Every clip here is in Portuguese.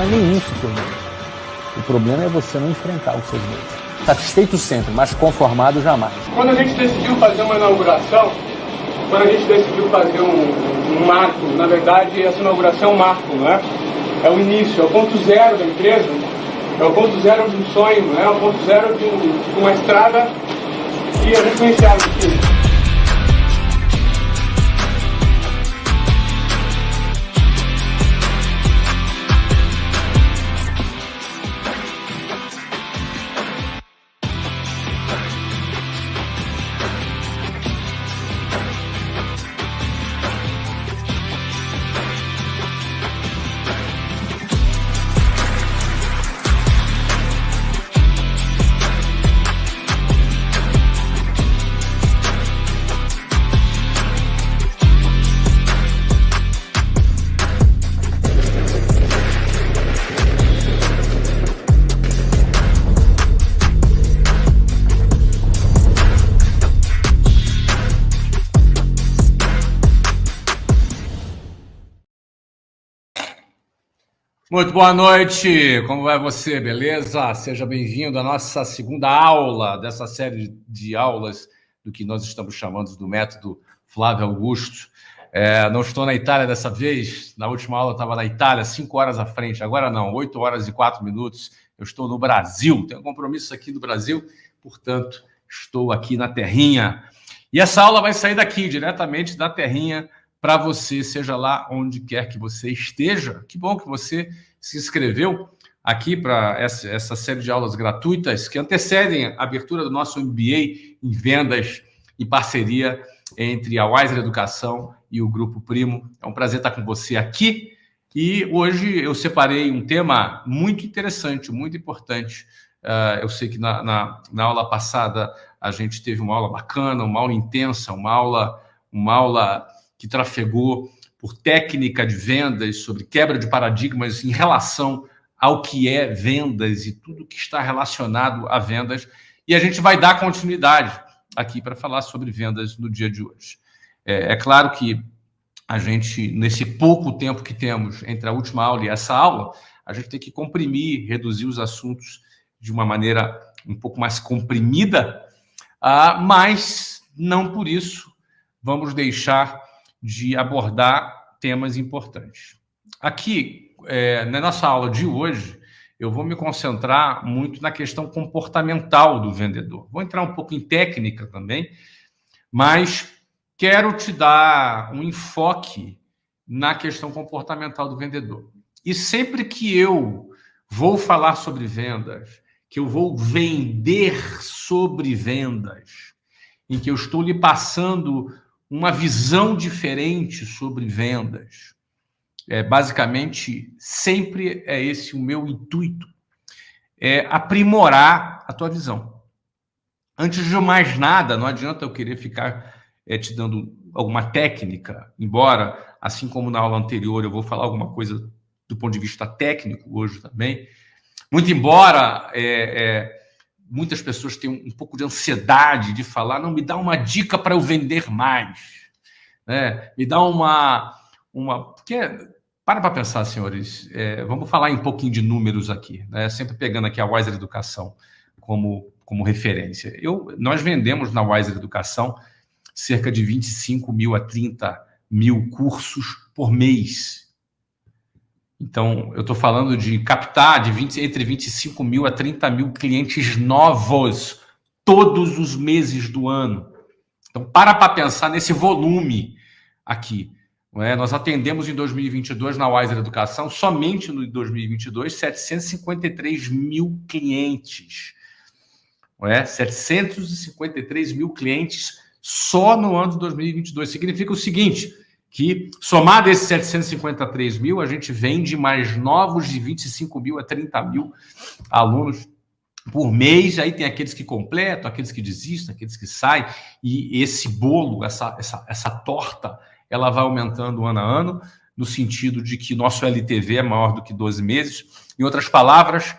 é nem isso, o problema é você não enfrentar os seus medos. Satisfeito sempre, mas conformado jamais. Quando a gente decidiu fazer uma inauguração, quando a gente decidiu fazer um marco, na verdade essa inauguração é um marco, não é? É o início, é o ponto zero da empresa, é o ponto zero de um sonho, não é? É o ponto zero de uma estrada que a gente não enxerga aqui. Muito boa noite, como vai você, beleza? Seja bem-vindo à nossa segunda aula dessa série de aulas do que nós estamos chamando do método Flávio Augusto. Não estou na Itália dessa vez, na última aula eu estava na Itália, 5 horas à frente, agora não, 8 horas e 4 minutos, eu estou no Brasil, tenho um compromisso aqui do Brasil, portanto, estou aqui na terrinha. E essa aula vai sair daqui, diretamente da terrinha, para você, seja lá onde quer que você esteja. Que bom que você se inscreveu aqui para essa série de aulas gratuitas que antecedem a abertura do nosso MBA em vendas em parceria entre a Wiser Educação e o Grupo Primo. É um prazer estar com você aqui e hoje eu separei um tema muito interessante, muito importante. Eu sei que na aula passada a gente teve uma aula bacana, uma aula intensa, uma aula que trafegou por técnica de vendas, sobre quebra de paradigmas em relação ao que é vendas e tudo que está relacionado a vendas. E a gente vai dar continuidade aqui para falar sobre vendas no dia de hoje. É claro que a gente, nesse pouco tempo que temos entre a última aula e essa aula, a gente tem que comprimir, reduzir os assuntos de uma maneira um pouco mais comprimida, mas não por isso vamos deixar de abordar temas importantes. Aqui, na nossa aula de hoje, eu vou me concentrar muito na questão comportamental do vendedor. Vou entrar um pouco em técnica também, mas quero te dar um enfoque na questão comportamental do vendedor. E sempre que eu vou falar sobre vendas, que eu vou vender sobre vendas, em que eu estou lhe passando uma visão diferente sobre vendas. Basicamente, sempre é esse o meu intuito, aprimorar a tua visão. Antes de mais nada, não adianta eu querer ficar te dando alguma técnica, embora, assim como na aula anterior, eu vou falar alguma coisa do ponto de vista técnico hoje também, muito embora muitas pessoas têm um pouco de ansiedade de falar, não, me dá uma dica para eu vender mais. Me dá uma... Porque, para pensar, senhores, vamos falar um pouquinho de números aqui, sempre pegando aqui a Wiser Educação como referência. Nós vendemos na Wiser Educação cerca de 25 mil a 30 mil cursos por mês. Então, eu estou falando de captar entre 25 mil a 30 mil clientes novos todos os meses do ano. Então, para pensar nesse volume aqui. Nós atendemos em 2022 na Wiser Educação, somente no 2022, 753 mil clientes. 753 mil clientes só no ano de 2022. Significa o seguinte, que somado esses 753 mil, a gente vende mais novos de 25 mil a 30 mil alunos por mês. Aí tem aqueles que completam, aqueles que desistem, aqueles que saem, e esse bolo, essa torta, ela vai aumentando ano a ano, no sentido de que nosso LTV é maior do que 12 meses. Em outras palavras,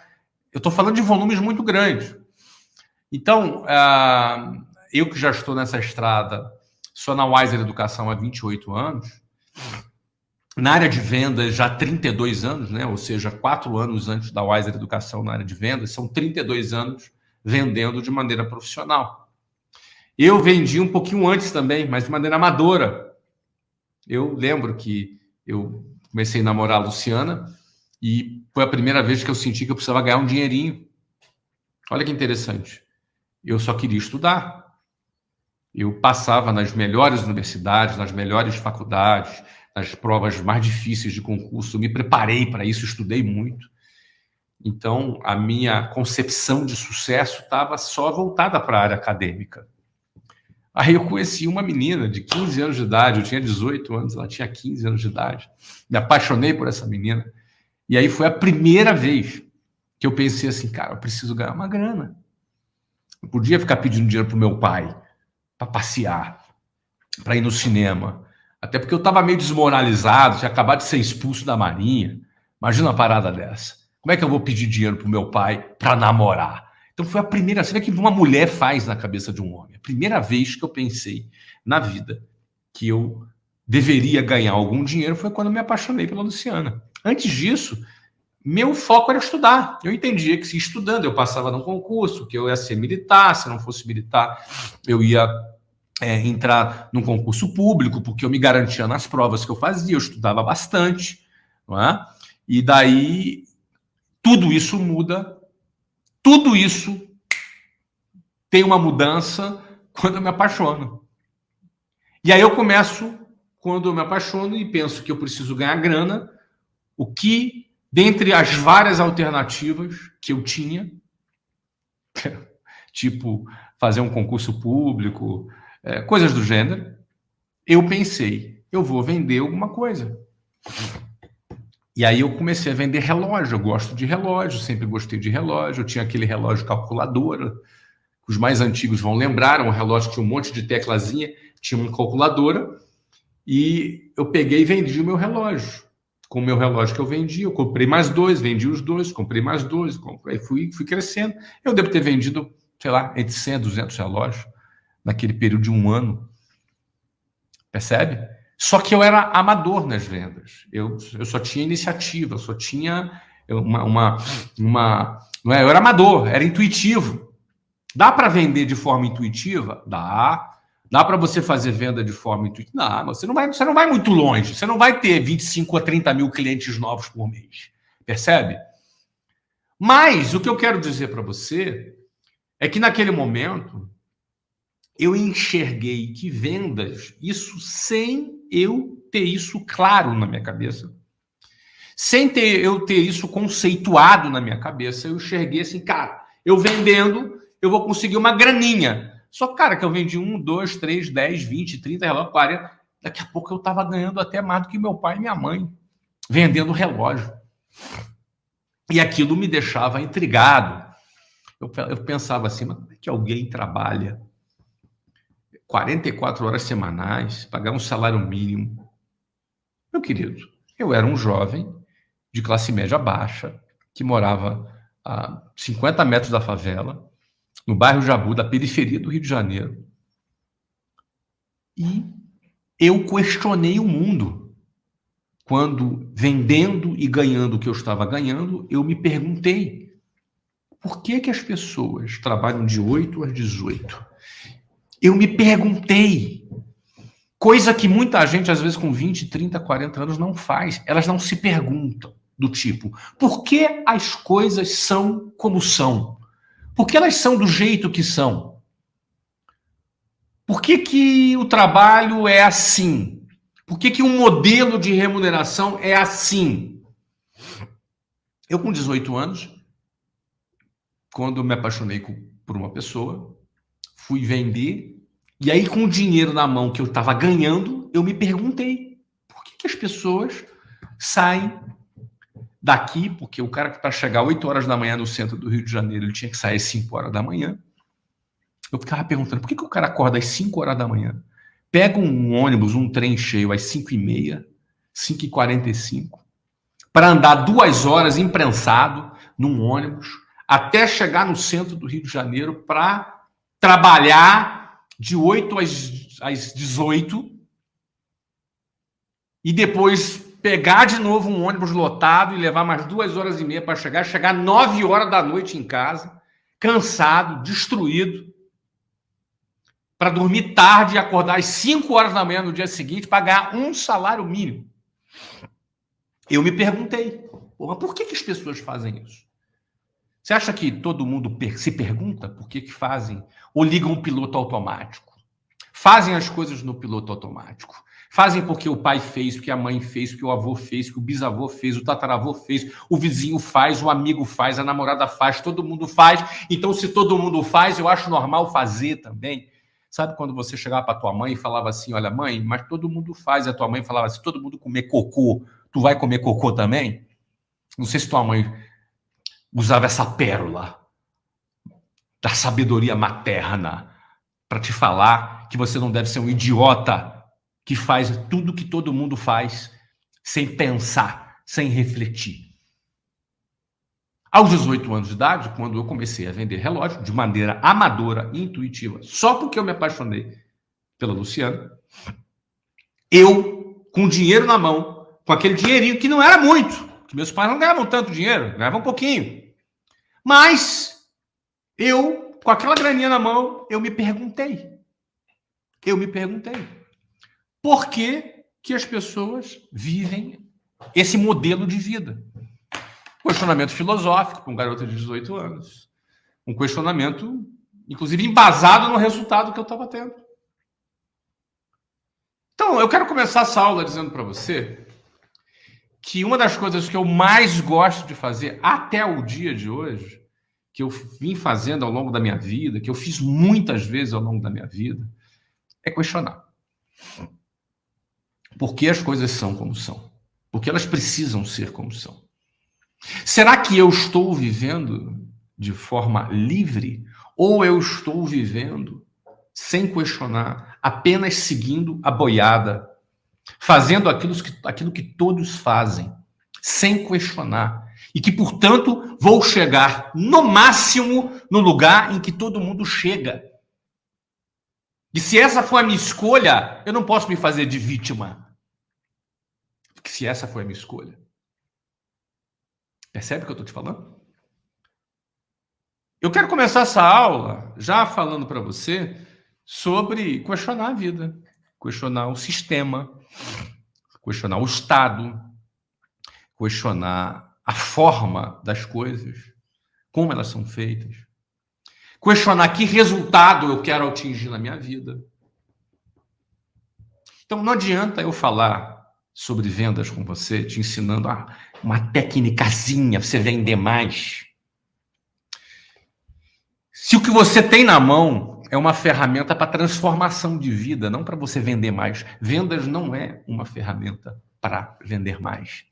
eu estou falando de volumes muito grandes. Então, eu que já estou nessa estrada, sou na Wiser Educação há 28 anos, na área de vendas já há 32 anos, né? Ou seja, 4 anos antes da Wiser Educação na área de vendas, são 32 anos vendendo de maneira profissional. Eu vendi um pouquinho antes também, mas de maneira amadora. Eu lembro que eu comecei a namorar a Luciana e foi a primeira vez que eu senti que eu precisava ganhar um dinheirinho. Olha que interessante. Eu só queria estudar. Eu passava nas melhores universidades, nas melhores faculdades, nas provas mais difíceis de concurso. Eu me preparei para isso, estudei muito. Então, a minha concepção de sucesso estava só voltada para a área acadêmica. Aí eu conheci uma menina de 15 anos de idade, eu tinha 18 anos, ela tinha 15 anos de idade. Me apaixonei por essa menina. E aí foi a primeira vez que eu pensei assim, cara, eu preciso ganhar uma grana. Eu podia ficar pedindo dinheiro para o meu pai, para passear, para ir no cinema. Até porque eu estava meio desmoralizado, tinha acabado de ser expulso da Marinha. Imagina uma parada dessa. Como é que eu vou pedir dinheiro para o meu pai para namorar? Então foi a primeira, você vê que uma mulher faz na cabeça de um homem. A primeira vez que eu pensei na vida que eu deveria ganhar algum dinheiro foi quando eu me apaixonei pela Luciana. Antes disso, meu foco era estudar. Eu entendia que se estudando eu passava num concurso, que eu ia ser militar, se não fosse militar eu ia entrar num concurso público, porque eu me garantia nas provas que eu fazia, eu estudava bastante, não é? E daí tudo isso muda, tudo isso tem uma mudança quando eu me apaixono. E aí eu começo, quando eu me apaixono e penso que eu preciso ganhar grana, o que, dentre as várias alternativas que eu tinha, tipo fazer um concurso público, coisas do gênero, eu pensei, eu vou vender alguma coisa. E aí eu comecei a vender relógio, eu gosto de relógio, sempre gostei de relógio, eu tinha aquele relógio calculadora, os mais antigos vão lembrar, um relógio que tinha um monte de teclazinha, tinha uma calculadora, e eu peguei e vendi o meu relógio. Com o meu relógio que eu vendi, eu comprei mais 2, vendi os 2, comprei mais 2, aí fui crescendo. Eu devo ter vendido, sei lá, entre 100 a 200 relógios naquele período de 1 ano. Percebe? Só que eu era amador nas vendas. Eu só tinha iniciativa, eu só tinha não é, eu era amador, era intuitivo. Dá para vender de forma intuitiva? Dá. Dá para você fazer venda de forma intuitiva? Não, mas você não vai muito longe. Você não vai ter 25 a 30 mil clientes novos por mês. Percebe? Mas o que eu quero dizer para você é que naquele momento eu enxerguei que vendas, isso sem eu ter isso claro na minha cabeça, sem eu ter isso conceituado na minha cabeça, eu enxerguei assim, cara, eu vendendo, eu vou conseguir uma graninha. Só, cara, que eu vendi 1, 2, 3, 10, 20, 30 relógios, 40. Daqui a pouco eu estava ganhando até mais do que meu pai e minha mãe, vendendo relógio. E aquilo me deixava intrigado. Eu pensava assim, mas como é que alguém trabalha 44 horas semanais, pagar um salário mínimo? Meu querido, eu era um jovem de classe média baixa, que morava a 50 metros da favela, no bairro Jabu, da periferia do Rio de Janeiro. E eu questionei o mundo. Quando, vendendo e ganhando o que eu estava ganhando, eu me perguntei, por que as pessoas trabalham de 8 às 18? Eu me perguntei, coisa que muita gente, às vezes com 20, 30, 40 anos, não faz. Elas não se perguntam, do tipo, por que as coisas são como são? Por que elas são do jeito que são? Por que o trabalho é assim? Por que um modelo de remuneração é assim? Eu, com 18 anos, quando me apaixonei por uma pessoa, fui vender, e aí, com o dinheiro na mão que eu estava ganhando, eu me perguntei, por que as pessoas saem daqui, porque o cara que para chegar 8 horas da manhã no centro do Rio de Janeiro, ele tinha que sair às 5 horas da manhã. Eu ficava perguntando, por que o cara acorda às 5 horas da manhã, pega um ônibus, um trem cheio às 5h30, 5h45, para andar 2 horas imprensado num ônibus, até chegar no centro do Rio de Janeiro para trabalhar de 8 às 18 e depois pegar de novo um ônibus lotado e levar mais 2 horas e meia para chegar 9 horas da noite em casa, cansado, destruído, para dormir tarde e acordar às 5 horas da manhã no dia seguinte para ganhar um salário mínimo. Eu me perguntei, porra, por que as pessoas fazem isso? Você acha que todo mundo se pergunta por que fazem? Ou ligam um piloto automático? Fazem as coisas no piloto automático. Fazem porque o pai fez, porque a mãe fez, porque o avô fez, porque o bisavô fez, o tataravô fez, o vizinho faz, o amigo faz, a namorada faz, todo mundo faz. Então, se todo mundo faz, eu acho normal fazer também. Sabe quando você chegava para tua mãe e falava assim, olha, mãe, mas todo mundo faz. E a tua mãe falava assim, todo mundo comer cocô, tu vai comer cocô também? Não sei se tua mãe usava essa pérola da sabedoria materna para te falar que você não deve ser um idiota que faz tudo que todo mundo faz sem pensar, sem refletir. Aos 18 anos de idade, quando eu comecei a vender relógio de maneira amadora e intuitiva, só porque eu me apaixonei pela Luciana, eu, com dinheiro na mão, com aquele dinheirinho que não era muito, que meus pais não ganhavam tanto dinheiro, ganhavam um pouquinho, mas eu, com aquela graninha na mão, eu me perguntei, por que as pessoas vivem esse modelo de vida? Questionamento filosófico para um garoto de 18 anos. Um questionamento, inclusive, embasado no resultado que eu estava tendo. Então, eu quero começar essa aula dizendo para você que uma das coisas que eu mais gosto de fazer até o dia de hoje, que eu vim fazendo ao longo da minha vida, que eu fiz muitas vezes ao longo da minha vida, é questionar. Por que as coisas são como são? Por que elas precisam ser como são? Será que eu estou vivendo de forma livre ou eu estou vivendo sem questionar, apenas seguindo a boiada, fazendo aquilo que todos fazem, sem questionar, e que, portanto, vou chegar no máximo no lugar em que todo mundo chega? E se essa for a minha escolha, eu não posso me fazer de vítima. Porque se essa foi a minha escolha, percebe o que eu estou te falando? Eu quero começar essa aula já falando para você sobre questionar a vida, questionar o sistema, questionar o Estado, questionar a forma das coisas, como elas são feitas, questionar que resultado eu quero atingir na minha vida. Então, não adianta eu falar sobre vendas com você, te ensinando uma técnicazinha para você vender mais. Se o que você tem na mão é uma ferramenta para transformação de vida, não para você vender mais. Vendas não é uma ferramenta para vender mais.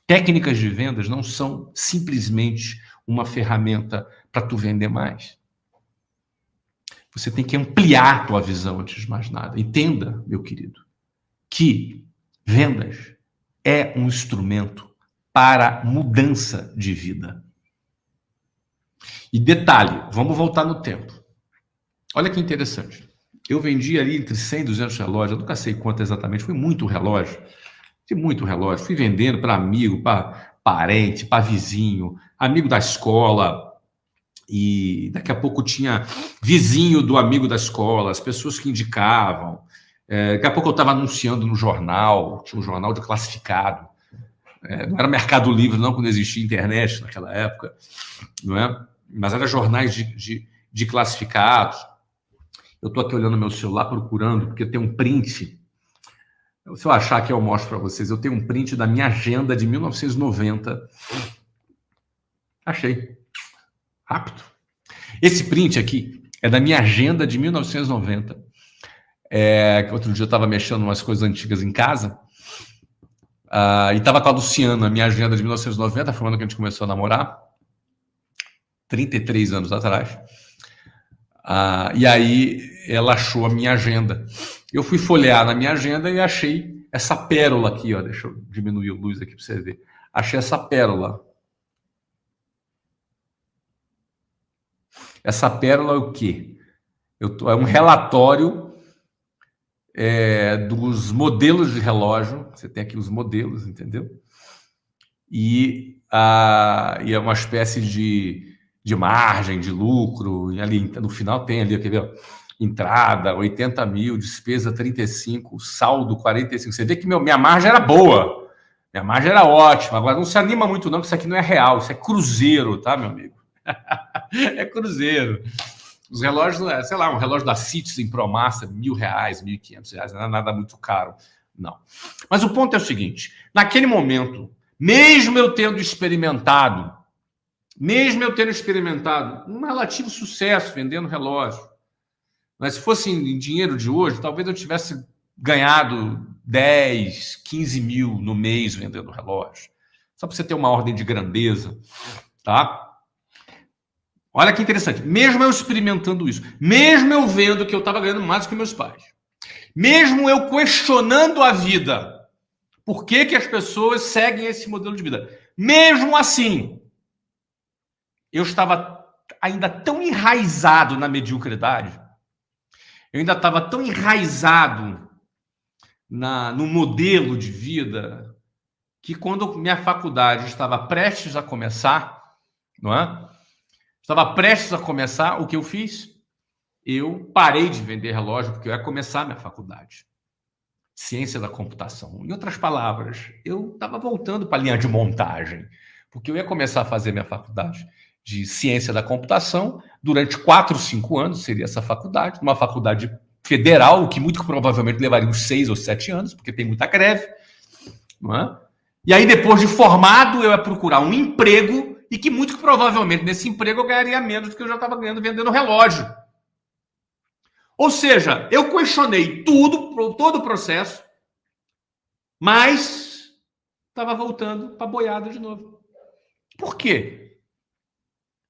Técnicas de vendas não são simplesmente uma ferramenta para tu vender mais. Você tem que ampliar a tua visão antes de mais nada. Entenda, meu querido, que vendas é um instrumento para mudança de vida. E detalhe, vamos voltar no tempo. Olha que interessante. Eu vendi ali entre 100 e 200 relógios, eu nunca sei quanto exatamente, foi muito relógio. Fui vendendo para amigo, para parente, para vizinho, amigo da escola, e daqui a pouco tinha vizinho do amigo da escola, as pessoas que indicavam. Daqui a pouco eu estava anunciando no jornal, tinha um jornal de classificado. Não era Mercado Livre, não, quando existia internet naquela época, não é? Mas eram jornais de classificados. Eu estou aqui olhando meu celular, procurando, porque tem um print. Se eu achar que eu mostro para vocês, eu tenho um print da minha agenda de 1990. Achei. Rápido. Esse print aqui é da minha agenda de 1990. Que outro dia eu estava mexendo em umas coisas antigas em casa. E estava com a Luciana, a minha agenda de 1990, foi o ano que a gente começou a namorar. 33 anos atrás. E aí ela achou a minha agenda. Eu fui folhear na minha agenda e achei essa pérola aqui, ó. Deixa eu diminuir a luz aqui para você ver. Achei essa pérola. Essa pérola é o quê? É um relatório dos modelos de relógio. Você tem aqui os modelos, entendeu? E é uma espécie de margem, de lucro. E ali no final tem ali, quer ver? Entrada, 80 mil, despesa 35, saldo 45. Você vê que minha margem era boa. Minha margem era ótima. Agora, não se anima muito não, que isso aqui não é real. Isso é cruzeiro, tá, meu amigo? É cruzeiro. Os relógios, sei lá, um relógio da Citizen ProMaster, R$1.000, R$1.500, não é nada muito caro, não. Mas o ponto é o seguinte, naquele momento, mesmo eu tendo experimentado um relativo sucesso vendendo relógio, mas se fosse em dinheiro de hoje, talvez eu tivesse ganhado 10, 15 mil no mês vendendo relógio. Só para você ter uma ordem de grandeza, tá? Olha que interessante. Mesmo eu experimentando isso, mesmo eu vendo que eu estava ganhando mais do que meus pais, mesmo eu questionando a vida, por que as pessoas seguem esse modelo de vida, mesmo assim, eu estava ainda tão enraizado na mediocridade, eu ainda estava tão enraizado no modelo de vida, que quando minha faculdade estava prestes a começar, não é? Estava prestes a começar, o que eu fiz? Eu parei de vender relógio, porque eu ia começar a minha faculdade. Ciência da computação. Em outras palavras, eu estava voltando para a linha de montagem, porque eu ia começar a fazer minha faculdade de ciência da computação durante 4, 5 anos, seria essa faculdade, uma faculdade federal, o que muito provavelmente levaria uns 6 ou 7 anos, porque tem muita greve, não é? E aí, depois de formado, eu ia procurar um emprego, e que muito provavelmente nesse emprego eu ganharia menos do que eu já estava ganhando vendendo relógio. Ou seja, eu questionei todo o processo, mas estava voltando para a boiada de novo. Por quê?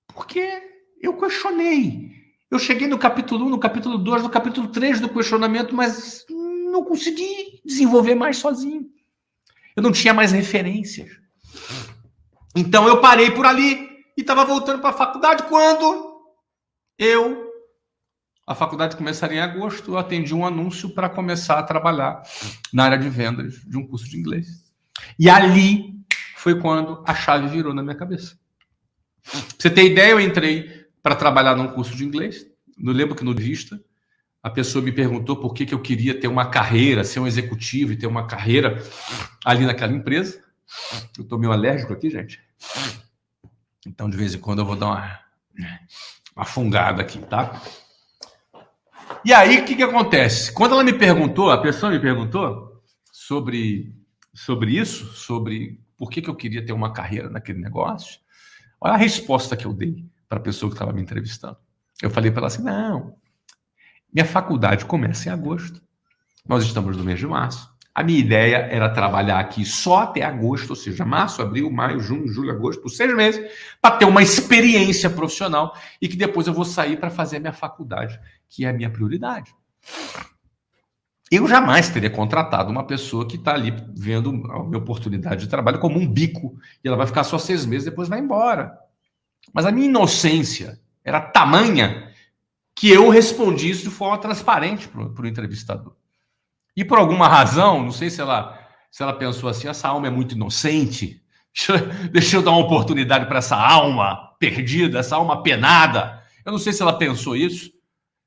Porque eu questionei. Eu cheguei no capítulo 1, no capítulo 2, no capítulo 3 do questionamento, mas não consegui desenvolver mais sozinho. Eu não tinha mais referências. Então eu parei por ali e estava voltando para a faculdade quando a faculdade começaria em agosto, eu atendi um anúncio para começar a trabalhar na área de vendas de um curso de inglês. E ali foi quando a chave virou na minha cabeça. Pra você ter ideia, eu entrei para trabalhar num curso de inglês. Eu lembro que no Vista, a pessoa me perguntou por que eu queria ter uma carreira, ser um executivo e ter uma carreira ali naquela empresa. Eu estou meio alérgico aqui, gente. Então, de vez em quando, eu vou dar uma fungada aqui, tá? E aí, o que acontece? Quando ela me perguntou, a pessoa me perguntou sobre isso, sobre por que eu queria ter uma carreira naquele negócio, olha a resposta que eu dei para a pessoa que estava me entrevistando. Eu falei para ela assim, não, minha faculdade começa em agosto, nós estamos no mês de março, a minha ideia era trabalhar aqui só até agosto, ou seja, março, abril, maio, junho, julho, agosto, por 6 meses, para ter uma experiência profissional e que depois eu vou sair para fazer a minha faculdade, que é a minha prioridade. Eu jamais teria contratado uma pessoa que está ali vendo a minha oportunidade de trabalho como um bico e ela vai ficar só 6 meses e depois vai embora. Mas a minha inocência era tamanha que eu respondi isso de forma transparente para o entrevistador. E por alguma razão, não sei se ela pensou assim, essa alma é muito inocente, deixa eu dar uma oportunidade para essa alma perdida, essa alma penada. Eu não sei se ela pensou isso.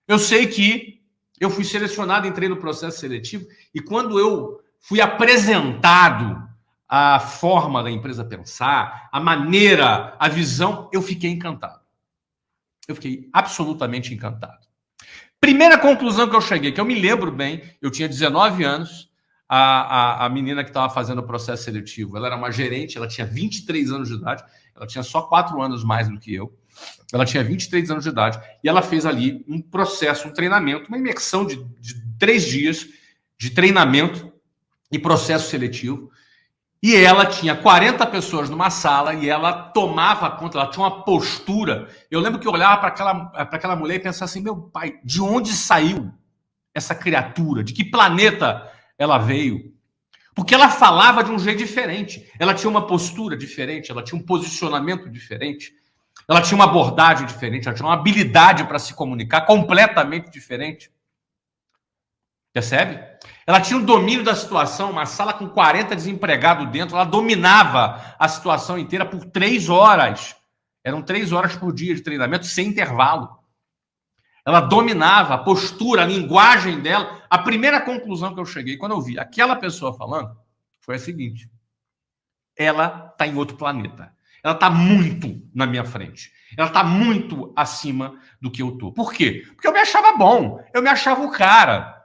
Eu sei que eu fui selecionado, entrei no processo seletivo, e quando eu fui apresentado a forma da empresa pensar, a maneira, a visão, eu fiquei encantado. Eu fiquei absolutamente encantado. Primeira conclusão que eu cheguei, que eu me lembro bem, eu tinha 19 anos, a menina que estava fazendo o processo seletivo, ela era uma gerente, ela tinha 23 anos de idade, ela tinha só 4 anos mais do que eu, ela tinha 23 anos de idade, e ela fez ali um processo, um treinamento, uma imersão de 3 dias de treinamento e processo seletivo, e ela tinha 40 pessoas numa sala e ela tomava conta, ela tinha uma postura. Eu lembro que eu olhava para aquela mulher e pensava assim, meu pai, de onde saiu essa criatura? De que planeta ela veio? Porque ela falava de um jeito diferente. Ela tinha uma postura diferente, ela tinha um posicionamento diferente, ela tinha uma abordagem diferente, ela tinha uma habilidade para se comunicar completamente diferente. Percebe? Ela tinha o domínio da situação, uma sala com 40 desempregados dentro, ela dominava a situação inteira por 3 horas. Eram 3 horas por dia de treinamento, sem intervalo. Ela dominava a postura, a linguagem dela. A primeira conclusão que eu cheguei, quando eu vi aquela pessoa falando, foi a seguinte: ela está em outro planeta. Ela está muito na minha frente. Ela está muito acima do que eu estou. Por quê? Porque eu me achava bom. Eu me achava o cara.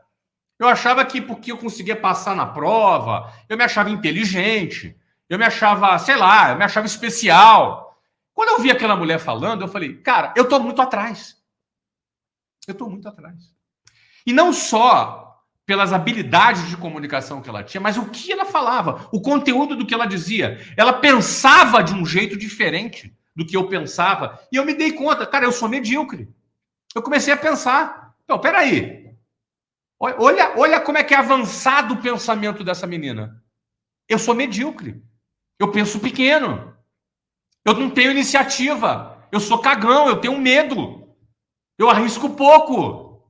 Eu achava que porque eu conseguia passar na prova, eu me achava inteligente, eu me achava, sei lá, eu me achava especial. Quando eu vi aquela mulher falando, eu falei, cara, eu estou muito atrás. Eu estou muito atrás. E não só pelas habilidades de comunicação que ela tinha, mas o que ela falava, o conteúdo do que ela dizia. Ela pensava de um jeito diferente do que eu pensava. E eu me dei conta, cara, eu sou medíocre. Eu comecei a pensar, então, peraí. Olha como é que é avançado o pensamento dessa menina. Eu sou medíocre. Eu penso pequeno. Eu não tenho iniciativa. Eu sou cagão, eu tenho medo. Eu arrisco pouco.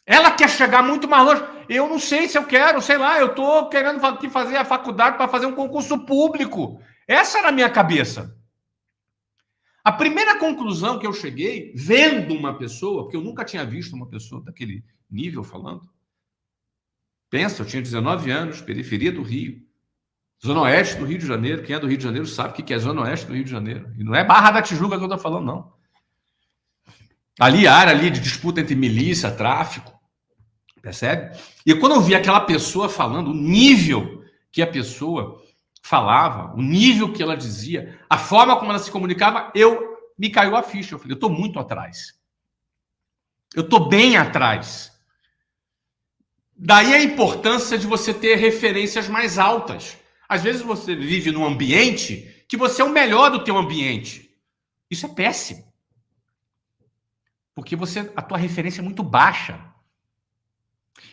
Ela quer chegar muito mais longe. Eu não sei se eu quero, sei lá, eu estou querendo fazer a faculdade para fazer um concurso público. Essa era a minha cabeça. A primeira conclusão que eu cheguei, vendo uma pessoa, porque eu nunca tinha visto uma pessoa daquele nível falando. Pensa, eu tinha 19 anos, periferia do Rio, zona oeste do Rio de Janeiro. Quem é do Rio de Janeiro sabe o que é zona oeste do Rio de Janeiro. E não é Barra da Tijuca que eu estou falando, não. Ali, área ali de disputa entre milícia, tráfico. Percebe? E quando eu vi aquela pessoa falando, o nível que a pessoa falava, o nível que ela dizia, a forma como ela se comunicava, me caiu a ficha. Eu falei, eu estou muito atrás. Eu estou bem atrás. Daí a importância de você ter referências mais altas. Às vezes você vive num ambiente que você é o melhor do teu ambiente. Isso é péssimo. Porque a tua referência é muito baixa.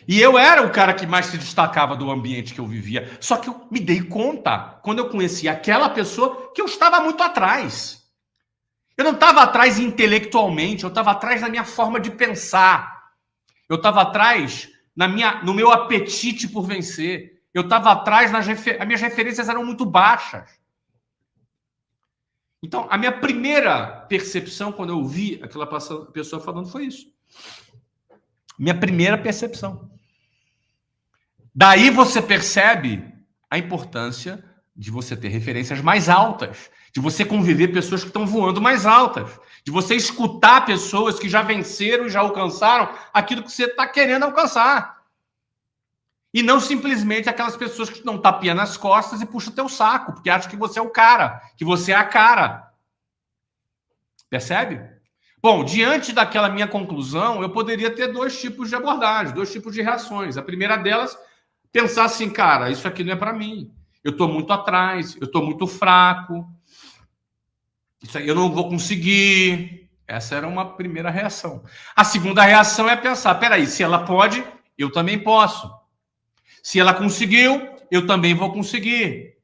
E eu era o cara que mais se destacava do ambiente que eu vivia. Só que eu me dei conta, quando eu conheci aquela pessoa, que eu estava muito atrás. Eu não estava atrás intelectualmente, eu estava atrás na minha forma de pensar. Eu estava atrás no meu apetite por vencer. Eu estava atrás, as minhas referências eram muito baixas. Então, a minha primeira percepção, quando eu vi aquela pessoa falando, foi isso. Minha primeira percepção. Daí você percebe a importância de você ter referências mais altas, de você conviver pessoas que estão voando mais altas, de você escutar pessoas que já venceram e já alcançaram aquilo que você está querendo alcançar. E não simplesmente aquelas pessoas que te dão tapinha nas costas e puxam teu saco, porque acham que você é o cara, que você é a cara. Percebe? Bom, diante daquela minha conclusão, eu poderia ter 2 tipos de abordagem, 2 tipos de reações. A primeira delas, pensar assim, cara, isso aqui não é para mim. Eu estou muito atrás, eu estou muito fraco. Isso aí eu não vou conseguir. Essa era uma primeira reação. A segunda reação é pensar, peraí, se ela pode, eu também posso. Se ela conseguiu, eu também vou conseguir.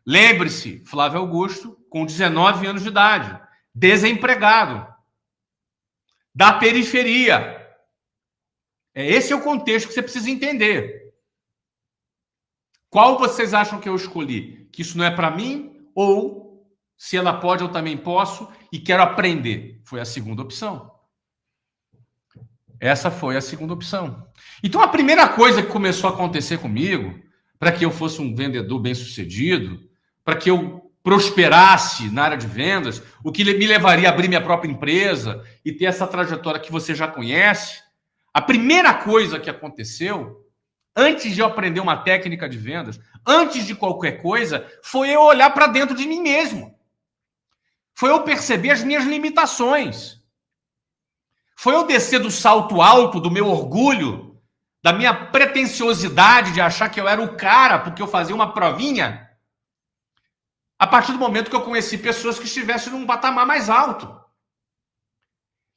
Lembre-se, Flávio Augusto, com 19 anos de idade, desempregado, da periferia. Esse é o contexto que você precisa entender. Qual vocês acham que eu escolhi? Que isso não é para mim? Ou, se ela pode, eu também posso e quero aprender? Foi a segunda opção. Essa foi a segunda opção. Então, a primeira coisa que começou a acontecer comigo, para que eu fosse um vendedor bem-sucedido, para que eu prosperasse na área de vendas, o que me levaria a abrir minha própria empresa e ter essa trajetória que você já conhece, a primeira coisa que aconteceu, antes de eu aprender uma técnica de vendas, antes de qualquer coisa, foi eu olhar para dentro de mim mesmo. Foi eu perceber as minhas limitações. Foi eu descer do salto alto, do meu orgulho, da minha pretensiosidade de achar que eu era o cara porque eu fazia uma provinha, a partir do momento que eu conheci pessoas que estivessem num patamar mais alto.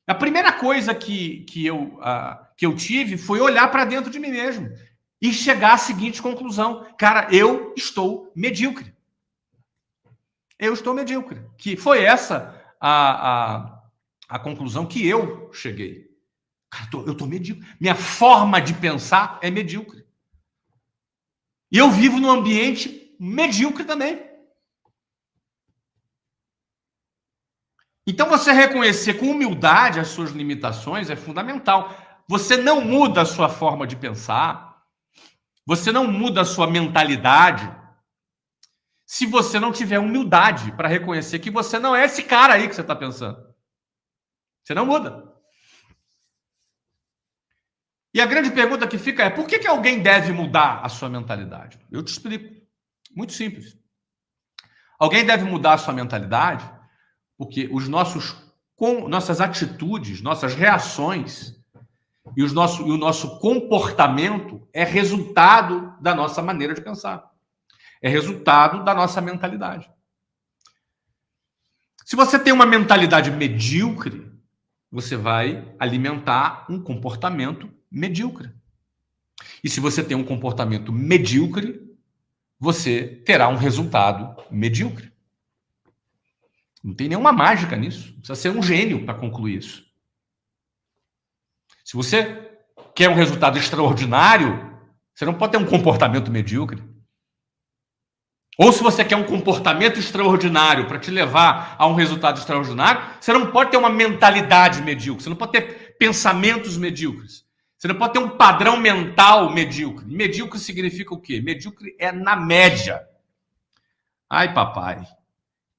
A primeira coisa que eu tive foi olhar para dentro de mim mesmo e chegar à seguinte conclusão. Cara, eu estou medíocre. Eu estou medíocre. Que foi essa a conclusão que eu cheguei. Cara, eu tô medíocre. Minha forma de pensar é medíocre. E eu vivo num ambiente medíocre também. Então, você reconhecer com humildade as suas limitações é fundamental. Você não muda a sua forma de pensar, você não muda a sua mentalidade, se você não tiver humildade para reconhecer que você não é esse cara aí que você está pensando. Você não muda. E a grande pergunta que fica é: por que alguém deve mudar a sua mentalidade? Eu te explico. Muito simples. Alguém deve mudar a sua mentalidade porque nossas atitudes, nossas reações e o nosso comportamento é resultado da nossa maneira de pensar. É resultado da nossa mentalidade. Se você tem uma mentalidade medíocre, você vai alimentar um comportamento medíocre. E se você tem um comportamento medíocre, você terá um resultado medíocre. Não tem nenhuma mágica nisso. Precisa ser um gênio para concluir isso. Se você quer um resultado extraordinário, você não pode ter um comportamento medíocre. Ou se você quer um comportamento extraordinário para te levar a um resultado extraordinário, você não pode ter uma mentalidade medíocre, você não pode ter pensamentos medíocres, você não pode ter um padrão mental medíocre. Medíocre significa o quê? Medíocre é na média. Ai, papai,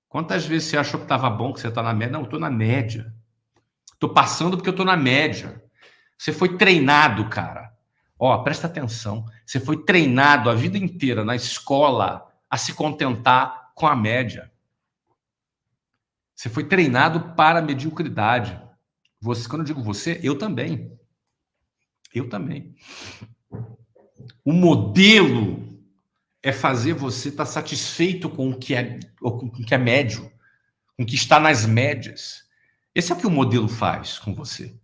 quantas vezes você achou que estava bom, que você está na média? Não, eu estou na média. Estou passando porque eu estou na média. Você foi treinado, cara. Ó, presta atenção. Você foi treinado a vida inteira na escola a se contentar com a média. Você foi treinado para a mediocridade. Você, quando eu digo você, eu também. Eu também. O modelo é fazer você estar satisfeito com o que é médio, com o que está nas médias. Esse é o que o modelo faz com você.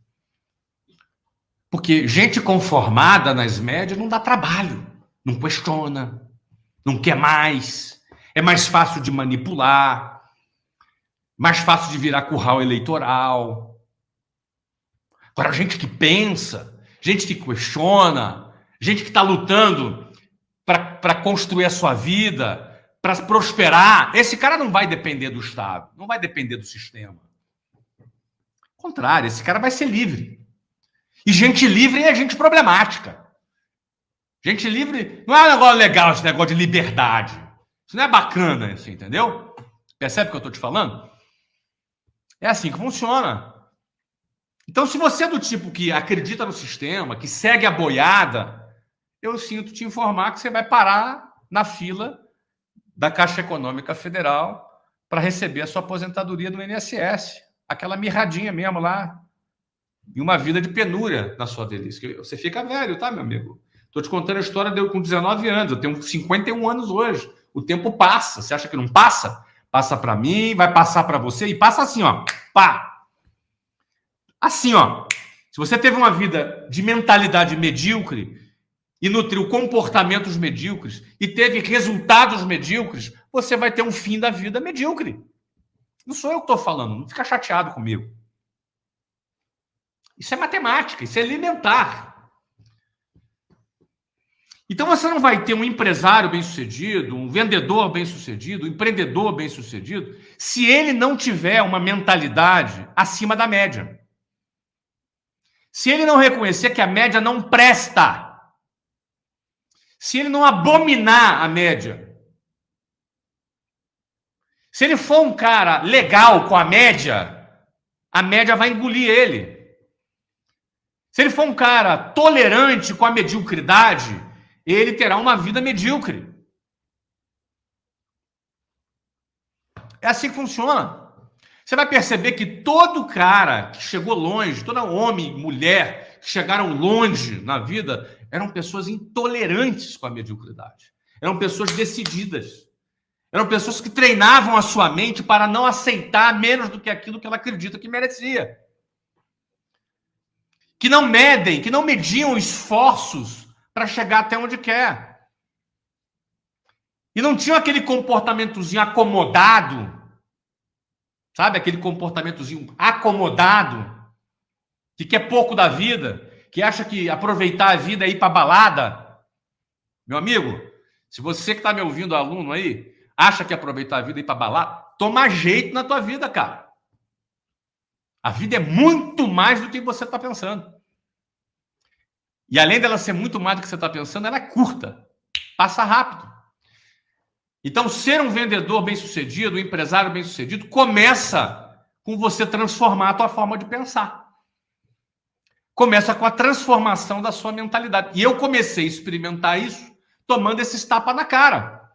Porque gente conformada nas médias não dá trabalho, não questiona, não quer mais, é mais fácil de manipular, mais fácil de virar curral eleitoral. Agora, gente que pensa, gente que questiona, gente que está lutando para construir a sua vida, para prosperar, esse cara não vai depender do Estado, não vai depender do sistema. Ao contrário, esse cara vai ser livre. E gente livre é gente problemática. Gente livre não é um negócio legal, esse negócio de liberdade. Isso não é bacana, assim, entendeu? Percebe o que eu estou te falando? É assim que funciona. Então, se você é do tipo que acredita no sistema, que segue a boiada, eu sinto te informar que você vai parar na fila da Caixa Econômica Federal para receber a sua aposentadoria do INSS. Aquela mirradinha mesmo lá. E uma vida de penúria na sua velhice. Você fica velho, tá, meu amigo? Estou te contando a história de eu com 19 anos. Eu tenho 51 anos hoje. O tempo passa. Você acha que não passa? Passa para mim, vai passar para você. E passa assim, ó. Pá! Assim, ó. Se você teve uma vida de mentalidade medíocre e nutriu comportamentos medíocres e teve resultados medíocres, você vai ter um fim da vida medíocre. Não sou eu que estou falando. Não fica chateado comigo. Isso é matemática, isso é elementar. Então você não vai ter um empresário bem-sucedido, um vendedor bem-sucedido, um empreendedor bem-sucedido, se ele não tiver uma mentalidade acima da média. Se ele não reconhecer que a média não presta. Se ele não abominar a média. Se ele for um cara legal com a média vai engolir ele. Se ele for um cara tolerante com a mediocridade, ele terá uma vida medíocre. É assim que funciona. Você vai perceber que todo cara que chegou longe, todo homem, mulher que chegaram longe na vida, eram pessoas intolerantes com a mediocridade. Eram pessoas decididas. Eram pessoas que treinavam a sua mente para não aceitar menos do que aquilo que ela acredita que merecia. Que não medem, que não mediam esforços para chegar até onde quer. E não tinham aquele comportamentozinho acomodado, sabe? Aquele comportamentozinho acomodado, que quer pouco da vida, que acha que aproveitar a vida é ir para balada. Meu amigo, se você que está me ouvindo, aluno aí, acha que aproveitar a vida é ir para balada, toma jeito na tua vida, cara. A vida é muito mais do que você está pensando. E além dela ser muito mais do que você está pensando, ela é curta, passa rápido. Então, ser um vendedor bem-sucedido, um empresário bem-sucedido, começa com você transformar a tua forma de pensar. Começa com a transformação da sua mentalidade. E eu comecei a experimentar isso tomando esses tapas na cara.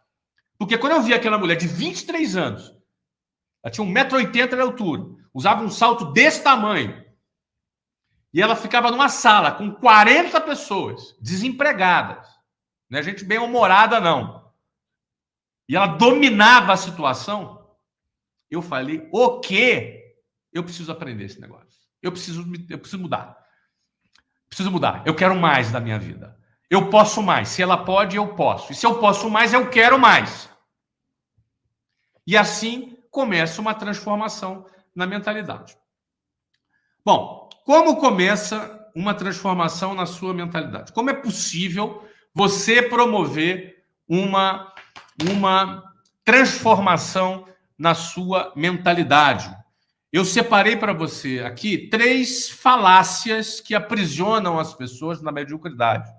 Porque quando eu vi aquela mulher de 23 anos, ela tinha 1,80 m de altura, usava um salto desse tamanho, e ela ficava numa sala com 40 pessoas, desempregadas. Não é gente bem-humorada, não. E ela dominava a situação. Eu falei, o quê? Eu preciso aprender esse negócio. Eu preciso mudar. Preciso mudar. Eu quero mais da minha vida. Eu posso mais. Se ela pode, eu posso. E se eu posso mais, eu quero mais. E assim começa uma transformação na mentalidade. Bom, como começa uma transformação na sua mentalidade? Como é possível você promover uma transformação na sua mentalidade? Eu separei para você aqui 3 falácias que aprisionam as pessoas na mediocridade.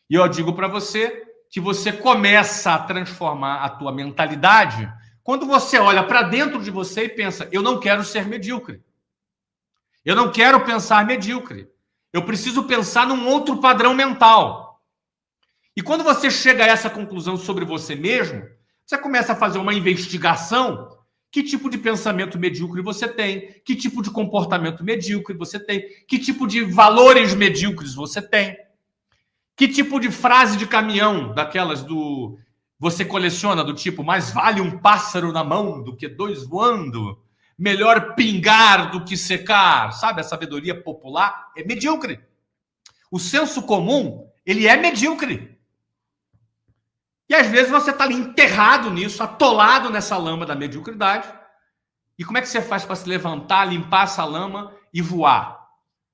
E eu digo para você que você começa a transformar a tua mentalidade quando você olha para dentro de você e pensa, eu não quero ser medíocre. Eu não quero pensar medíocre. Eu preciso pensar num outro padrão mental. E quando você chega a essa conclusão sobre você mesmo, você começa a fazer uma investigação. Que tipo de pensamento medíocre você tem? Que tipo de comportamento medíocre você tem? Que tipo de valores medíocres você tem? Que tipo de frase de caminhão, daquelas do... você coleciona, do tipo, mais vale um pássaro na mão do que 2 voando? Melhor pingar do que secar, sabe? A sabedoria popular é medíocre. O senso comum, ele é medíocre. E às vezes você está ali enterrado nisso, atolado nessa lama da mediocridade. E como é que você faz para se levantar, limpar essa lama e voar?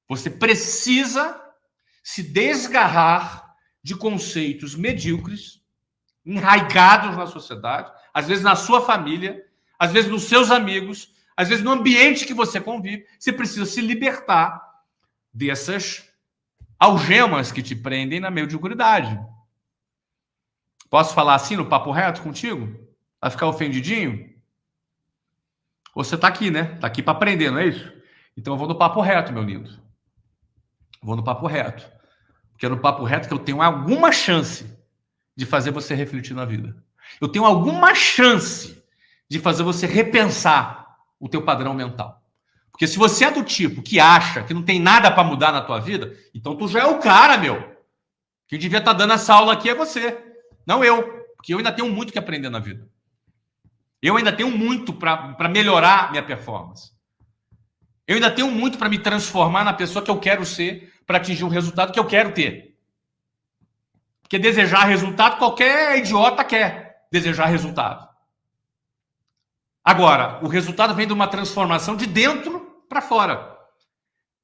Você precisa se desgarrar de conceitos medíocres, enraigados na sociedade, às vezes na sua família, às vezes nos seus amigos, às vezes no ambiente que você convive. Você precisa se libertar dessas algemas que te prendem na mediocridade. Posso falar assim no papo reto contigo? Vai ficar ofendidinho? Você está aqui, né? Está aqui para aprender, não é isso? Então eu vou no papo reto, meu lindo. Vou no papo reto. Porque é no papo reto que eu tenho alguma chance de fazer você refletir na vida. Eu tenho alguma chance de fazer você repensar o teu padrão mental. Porque se você é do tipo que acha que não tem nada para mudar na tua vida, então tu já é o cara, meu. Quem devia estar dando essa aula aqui é você. Não eu, porque eu ainda tenho muito que aprender na vida. Eu ainda tenho muito para melhorar minha performance. Eu ainda tenho muito para me transformar na pessoa que eu quero ser para atingir o resultado que eu quero ter. Porque desejar resultado, qualquer idiota quer desejar resultado. Agora, o resultado vem de uma transformação de dentro para fora.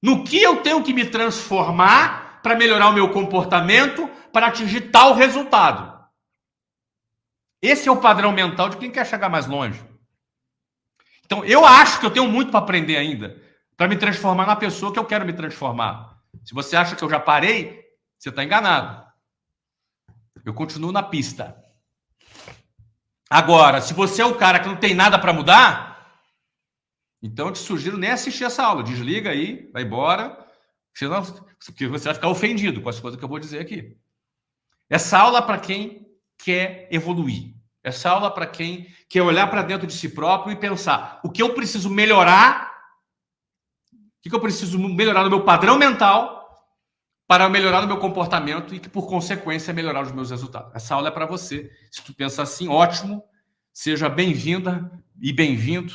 No que eu tenho que me transformar para melhorar o meu comportamento para atingir tal resultado? Esse é o padrão mental de quem quer chegar mais longe. Então, eu acho que eu tenho muito para aprender ainda, para me transformar na pessoa que eu quero me transformar. Se você acha que eu já parei, você está enganado. Eu continuo na pista. Agora, se você é o cara que não tem nada para mudar, então eu te sugiro nem assistir essa aula. Desliga aí, vai embora, senão você vai ficar ofendido com as coisas que eu vou dizer aqui. Essa aula é para quem quer evoluir. Essa aula é para quem quer olhar para dentro de si próprio e pensar o que eu preciso melhorar, o que eu preciso melhorar no meu padrão mental para melhorar no meu comportamento e que, por consequência, melhorar os meus resultados. Essa aula é para você. Se tu pensa assim, ótimo, seja bem-vinda e bem-vindo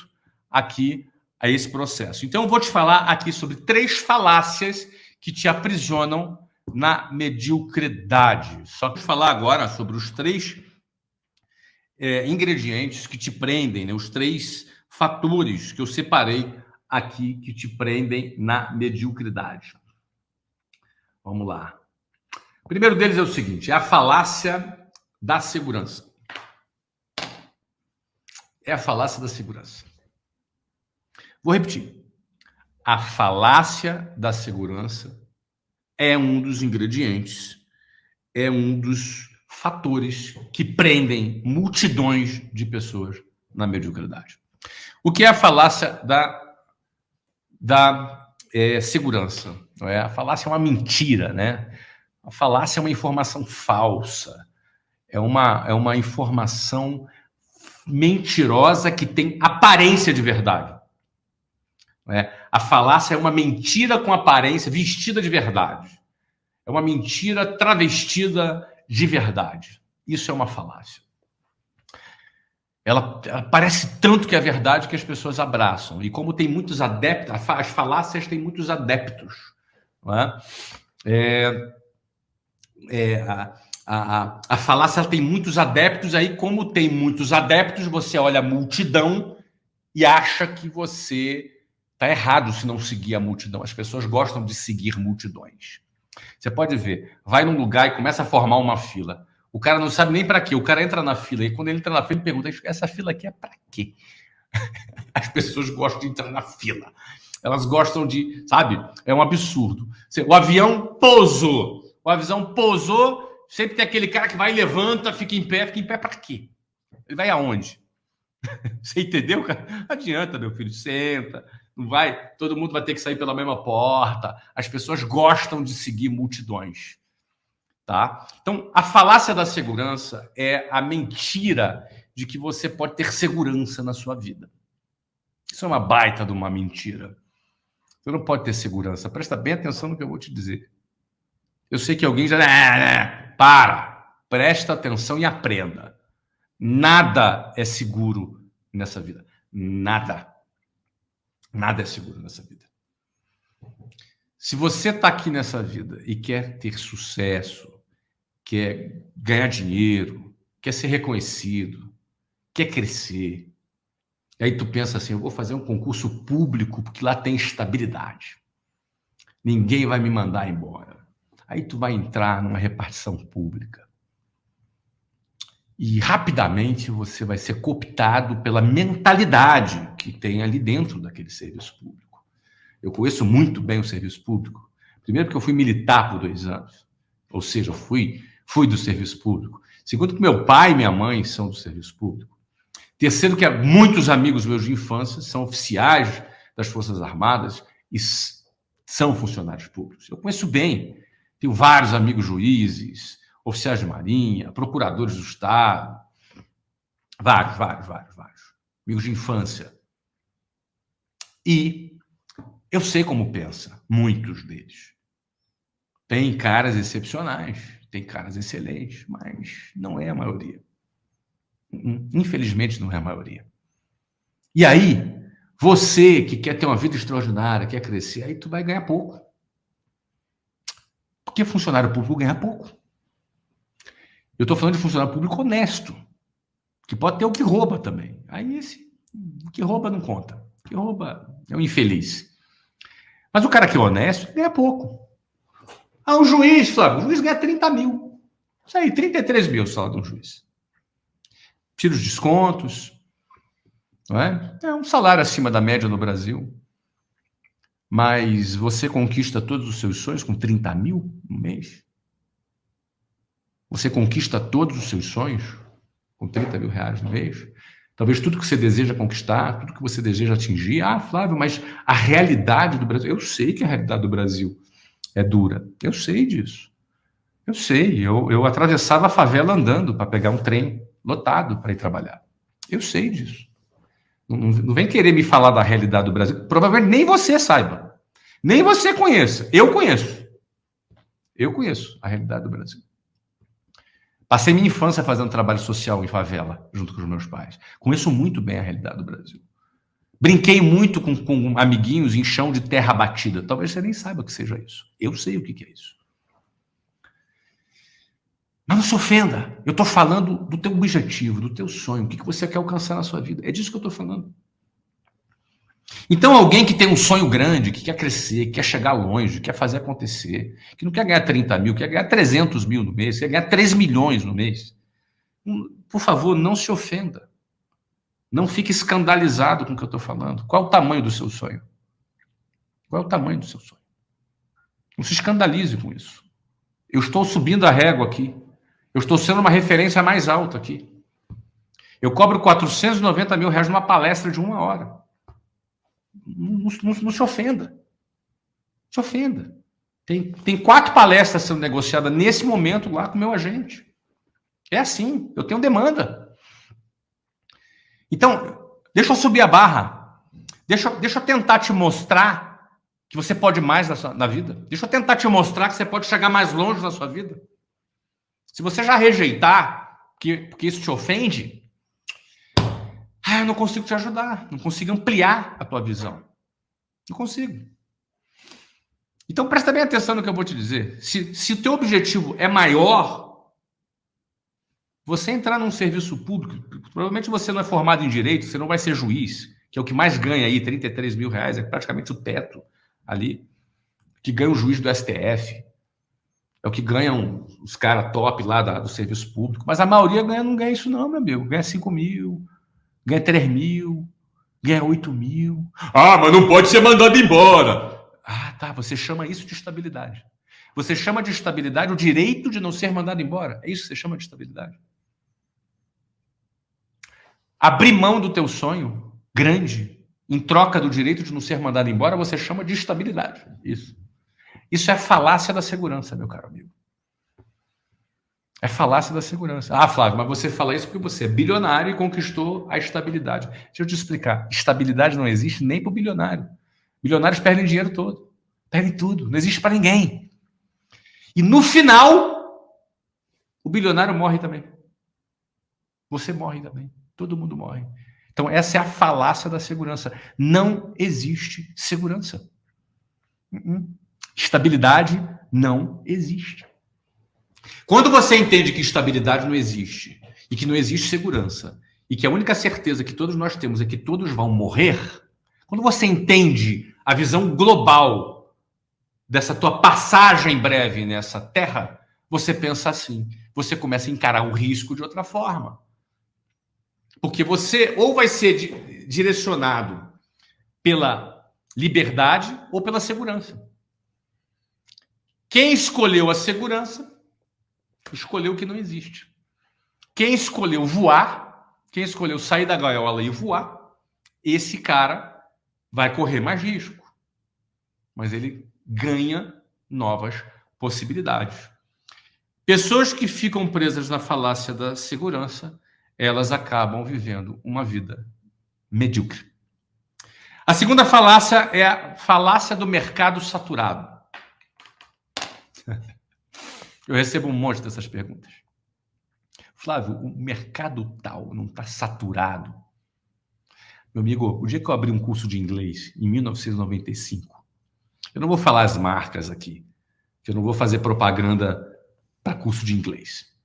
aqui a esse processo. Então, eu vou te falar aqui sobre 3 falácias que te aprisionam na mediocridade. Só que falar agora sobre os 3 ingredientes que te prendem, né? Os 3 fatores que eu separei aqui que te prendem na mediocridade. Vamos lá. O primeiro deles é o seguinte, é a falácia da segurança. É a falácia da segurança. Vou repetir. A falácia da segurança é um dos ingredientes, é um dos fatores que prendem multidões de pessoas na mediocridade. O que é a falácia da segurança? Não é? A falácia é uma mentira, né? A falácia é uma informação falsa, é uma informação mentirosa que tem aparência de verdade. A falácia é uma mentira com aparência, vestida de verdade. É uma mentira travestida de verdade. Isso é uma falácia. Ela parece tanto que é verdade que as pessoas abraçam. E como tem muitos adeptos, as falácias têm muitos adeptos. Não é? A falácia tem muitos adeptos, aí como tem muitos adeptos, você olha a multidão e acha que você está errado se não seguir a multidão. As pessoas gostam de seguir multidões. Você pode ver, vai num lugar e começa a formar uma fila. O cara não sabe nem para quê. O cara entra na fila e quando ele entra na fila, ele pergunta, essa fila aqui é para quê? As pessoas gostam de entrar na fila. Elas gostam de, sabe? É um absurdo. O avião pousou. O avião pousou, sempre tem aquele cara que vai e levanta, fica em pé para quê? Ele vai aonde? Você entendeu, cara? Não adianta, meu filho, senta. Não vai, todo mundo vai ter que sair pela mesma porta. As pessoas gostam de seguir multidões. Tá? Então, a falácia da segurança é a mentira de que você pode ter segurança na sua vida. Isso é uma baita de uma mentira. Você não pode ter segurança. Presta bem atenção no que eu vou te dizer. Eu sei que alguém já... Presta atenção e aprenda. Nada é seguro nessa vida. Nada. Nada é seguro nessa vida. Se você está aqui nessa vida e quer ter sucesso, quer ganhar dinheiro, quer ser reconhecido, quer crescer, e aí tu pensa assim, eu vou fazer um concurso público porque lá tem estabilidade. Ninguém vai me mandar embora. Aí tu vai entrar numa repartição pública. E rapidamente você vai ser cooptado pela mentalidade que tem ali dentro daquele serviço público. Eu conheço muito bem o serviço público. Primeiro porque eu fui militar por 2 anos. Ou seja, eu fui do serviço público. Segundo que meu pai e minha mãe são do serviço público. Terceiro que muitos amigos meus de infância são oficiais das Forças Armadas e são funcionários públicos. Eu conheço bem. Tenho vários amigos juízes, oficiais de marinha, procuradores do Estado. Vários. Amigos de infância. E eu sei como pensa, muitos deles. Tem caras excepcionais, tem caras excelentes, mas não é a maioria. Infelizmente, não é a maioria. E aí, você que quer ter uma vida extraordinária, quer crescer, aí tu vai ganhar pouco. Porque funcionário público ganha pouco. Eu estou falando de funcionário público honesto, que pode ter o que rouba também. Aí o que rouba não conta. O que rouba é um infeliz. Mas o cara que é honesto ganha pouco. O juiz, Flávio, o juiz ganha 30 mil. Isso aí, 33 mil só de um juiz. Tira os descontos. Não é? É um salário acima da média no Brasil. Mas você conquista todos os seus sonhos com 30 mil no mês? Você conquista todos os seus sonhos com 30 mil reais no mês? Talvez tudo que você deseja conquistar, tudo que você deseja atingir. Flávio, mas a realidade do Brasil... Eu sei que a realidade do Brasil é dura. Eu sei disso. Eu sei. Eu atravessava a favela andando para pegar um trem lotado para ir trabalhar. Eu sei disso. Não vem querer me falar da realidade do Brasil. Provavelmente nem você saiba. Nem você conheça. Eu conheço. Eu conheço a realidade do Brasil. Passei minha infância fazendo trabalho social em favela, junto com os meus pais. Conheço muito bem a realidade do Brasil. Brinquei muito com amiguinhos em chão de terra batida. Talvez você nem saiba o que seja isso. Eu sei o que é isso. Mas não se ofenda. Eu estou falando do teu objetivo, do teu sonho. O que você quer alcançar na sua vida. É disso que eu estou falando. Então, alguém que tem um sonho grande, que quer crescer, que quer chegar longe, quer fazer acontecer, que não quer ganhar 30 mil, quer ganhar 300 mil no mês, quer ganhar 3 milhões no mês, por favor, não se ofenda. Não fique escandalizado com o que eu estou falando. Qual o tamanho do seu sonho? Qual é o tamanho do seu sonho? Não se escandalize com isso. Eu estou subindo a régua aqui. Eu estou sendo uma referência mais alta aqui. Eu cobro 490 mil reais numa palestra de 1 hora. Não se ofenda. Se ofenda. Tem 4 palestras sendo negociadas nesse momento lá com o meu agente. É assim. Eu tenho demanda. Então, deixa eu subir a barra. Deixa eu tentar te mostrar que você pode mais na vida. Deixa eu tentar te mostrar que você pode chegar mais longe na sua vida. Se você já rejeitar, porque isso te ofende, eu não consigo te ajudar. Não consigo ampliar a tua visão. Não consigo. Então, presta bem atenção no que eu vou te dizer. Se o teu objetivo é maior, você entrar num serviço público, provavelmente você não é formado em direito, você não vai ser juiz, que é o que mais ganha aí, 33 mil reais, é praticamente o teto ali, que ganha o juiz do STF, é o que ganham os caras top lá do serviço público, mas a maioria não ganha isso não, meu amigo, ganha 5 mil, ganha 3 mil, ganha 8 mil. Mas não pode ser mandado embora. Tá, você chama isso de estabilidade. Você chama de estabilidade o direito de não ser mandado embora, é isso que você chama de estabilidade. Abrir mão do teu sonho grande em troca do direito de não ser mandado embora, você chama de estabilidade. Isso é falácia da segurança, meu caro amigo. É falácia da segurança. Flávio, mas você fala isso porque você é bilionário e conquistou a estabilidade. Deixa eu te explicar. Estabilidade não existe nem para o bilionário. Bilionários perdem dinheiro todo. Perdem tudo. Não existe para ninguém. E no final, o bilionário morre também. Você morre também. Todo mundo morre. Então, essa é a falácia da segurança. Não existe segurança. Estabilidade não existe. Quando você entende que estabilidade não existe, e que não existe segurança, e que a única certeza que todos nós temos é que todos vão morrer, quando você entende a visão global dessa tua passagem breve nessa terra, você pensa assim, você começa a encarar o risco de outra forma. Porque você ou vai ser direcionado pela liberdade ou pela segurança. Quem escolheu a segurança, escolheu o que não existe. Quem escolheu voar, quem escolheu sair da gaiola e voar, esse cara vai correr mais risco. Mas ele ganha novas possibilidades. Pessoas que ficam presas na falácia da segurança, elas acabam vivendo uma vida medíocre. A segunda falácia é a falácia do mercado saturado. Eu recebo um monte dessas perguntas. Flávio, o mercado tal não está saturado? Meu amigo, o dia que eu abri um curso de inglês, em 1995, eu não vou falar as marcas aqui, que eu não vou fazer propaganda para curso de inglês.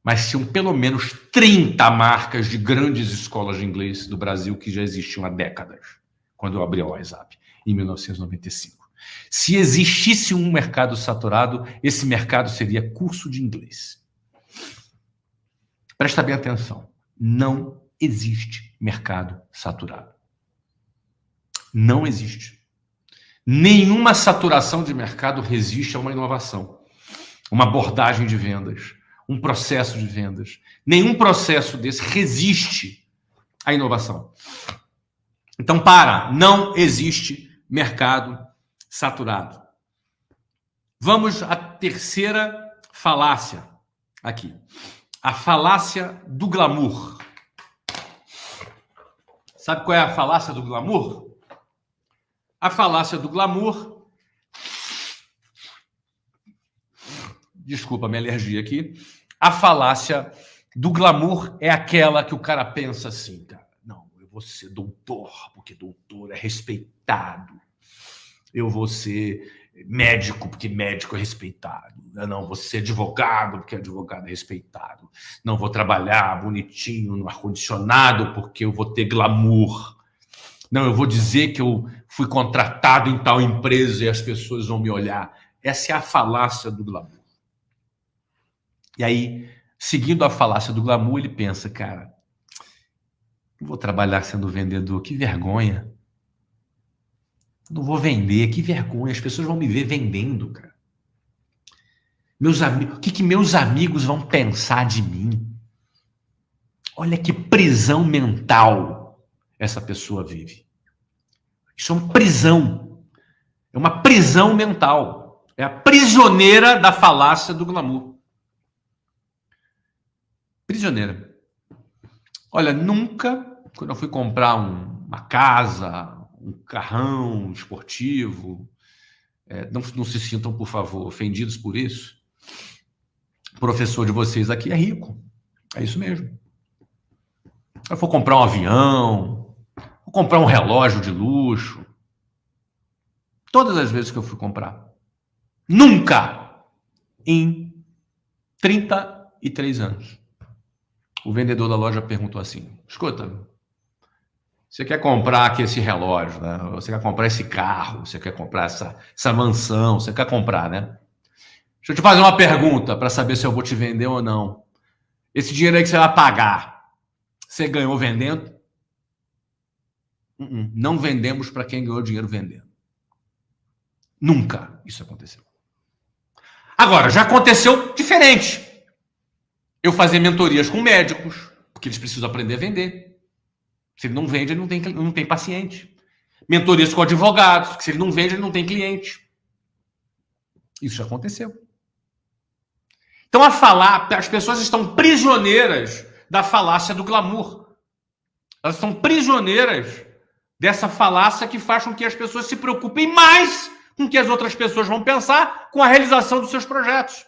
Mas tinham pelo menos 30 marcas de grandes escolas de inglês do Brasil que já existiam há décadas, quando eu abri a WhatsApp, em 1995. Se existisse um mercado saturado, esse mercado seria curso de inglês. Presta bem atenção. Não existe mercado saturado. Não existe. Nenhuma saturação de mercado resiste a uma inovação, uma abordagem de vendas, um processo de vendas. Nenhum processo desse resiste à inovação. Então, não existe mercado saturado. Vamos à terceira falácia aqui. A falácia do glamour. Sabe qual é a falácia do glamour? A falácia do glamour... Desculpa a minha alergia aqui. A falácia do glamour é aquela que o cara pensa assim, cara, não, eu vou ser doutor, porque doutor é respeitado. Eu vou ser médico, porque médico é respeitado. Eu não vou ser advogado, porque advogado é respeitado. Não vou trabalhar bonitinho no ar-condicionado, porque eu vou ter glamour. Não, eu vou dizer que eu fui contratado em tal empresa e as pessoas vão me olhar. Essa é a falácia do glamour. E aí, seguindo a falácia do glamour, ele pensa, cara, não vou trabalhar sendo vendedor, que vergonha. Não vou vender, que vergonha. As pessoas vão me ver vendendo, cara. O que meus amigos vão pensar de mim? Olha que prisão mental essa pessoa vive. Isso é uma prisão. É uma prisão mental. É a prisioneira da falácia do glamour. Prisioneira. Olha, nunca, quando eu fui comprar uma casa, um carrão esportivo, não se sintam, por favor, ofendidos por isso. O professor de vocês aqui é rico. É isso mesmo. Eu vou comprar um avião, vou comprar um relógio de luxo. Todas as vezes que eu fui comprar. Nunca em 33 anos. O vendedor da loja perguntou assim, escuta, você quer comprar aqui esse relógio, né? Você quer comprar esse carro, você quer comprar essa mansão, você quer comprar, né? Deixa eu te fazer uma pergunta para saber se eu vou te vender ou não. Esse dinheiro aí que você vai pagar, você ganhou vendendo? Não vendemos para quem ganhou dinheiro vendendo. Nunca isso aconteceu. Agora, já aconteceu diferente. Eu fazer mentorias com médicos, porque eles precisam aprender a vender. Se ele não vende, ele não tem paciente. Mentorias com advogados, porque se ele não vende, ele não tem cliente. Isso já aconteceu. Então, as pessoas estão prisioneiras da falácia do glamour. Elas são prisioneiras dessa falácia que faz com que as pessoas se preocupem mais com o que as outras pessoas vão pensar com a realização dos seus projetos.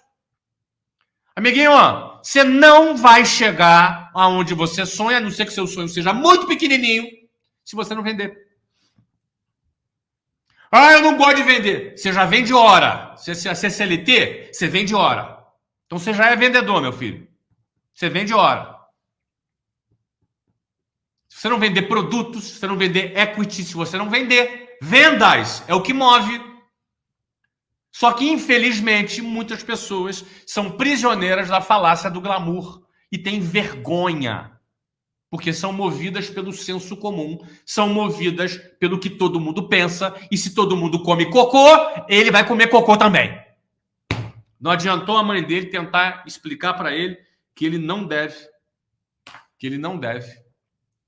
Amiguinho, você não vai chegar aonde você sonha, a não ser que seu sonho seja muito pequenininho, se você não vender. Eu não gosto de vender. Você já vende hora. Você é CLT, você vende hora. Então você já é vendedor, meu filho. Você vende hora. Se você não vender produtos, se você não vender equity, se você não vender vendas, é o que move. Só que, infelizmente, muitas pessoas são prisioneiras da falácia do glamour e têm vergonha, porque são movidas pelo senso comum, são movidas pelo que todo mundo pensa, e se todo mundo come cocô, ele vai comer cocô também. Não adiantou a mãe dele tentar explicar para ele que ele não deve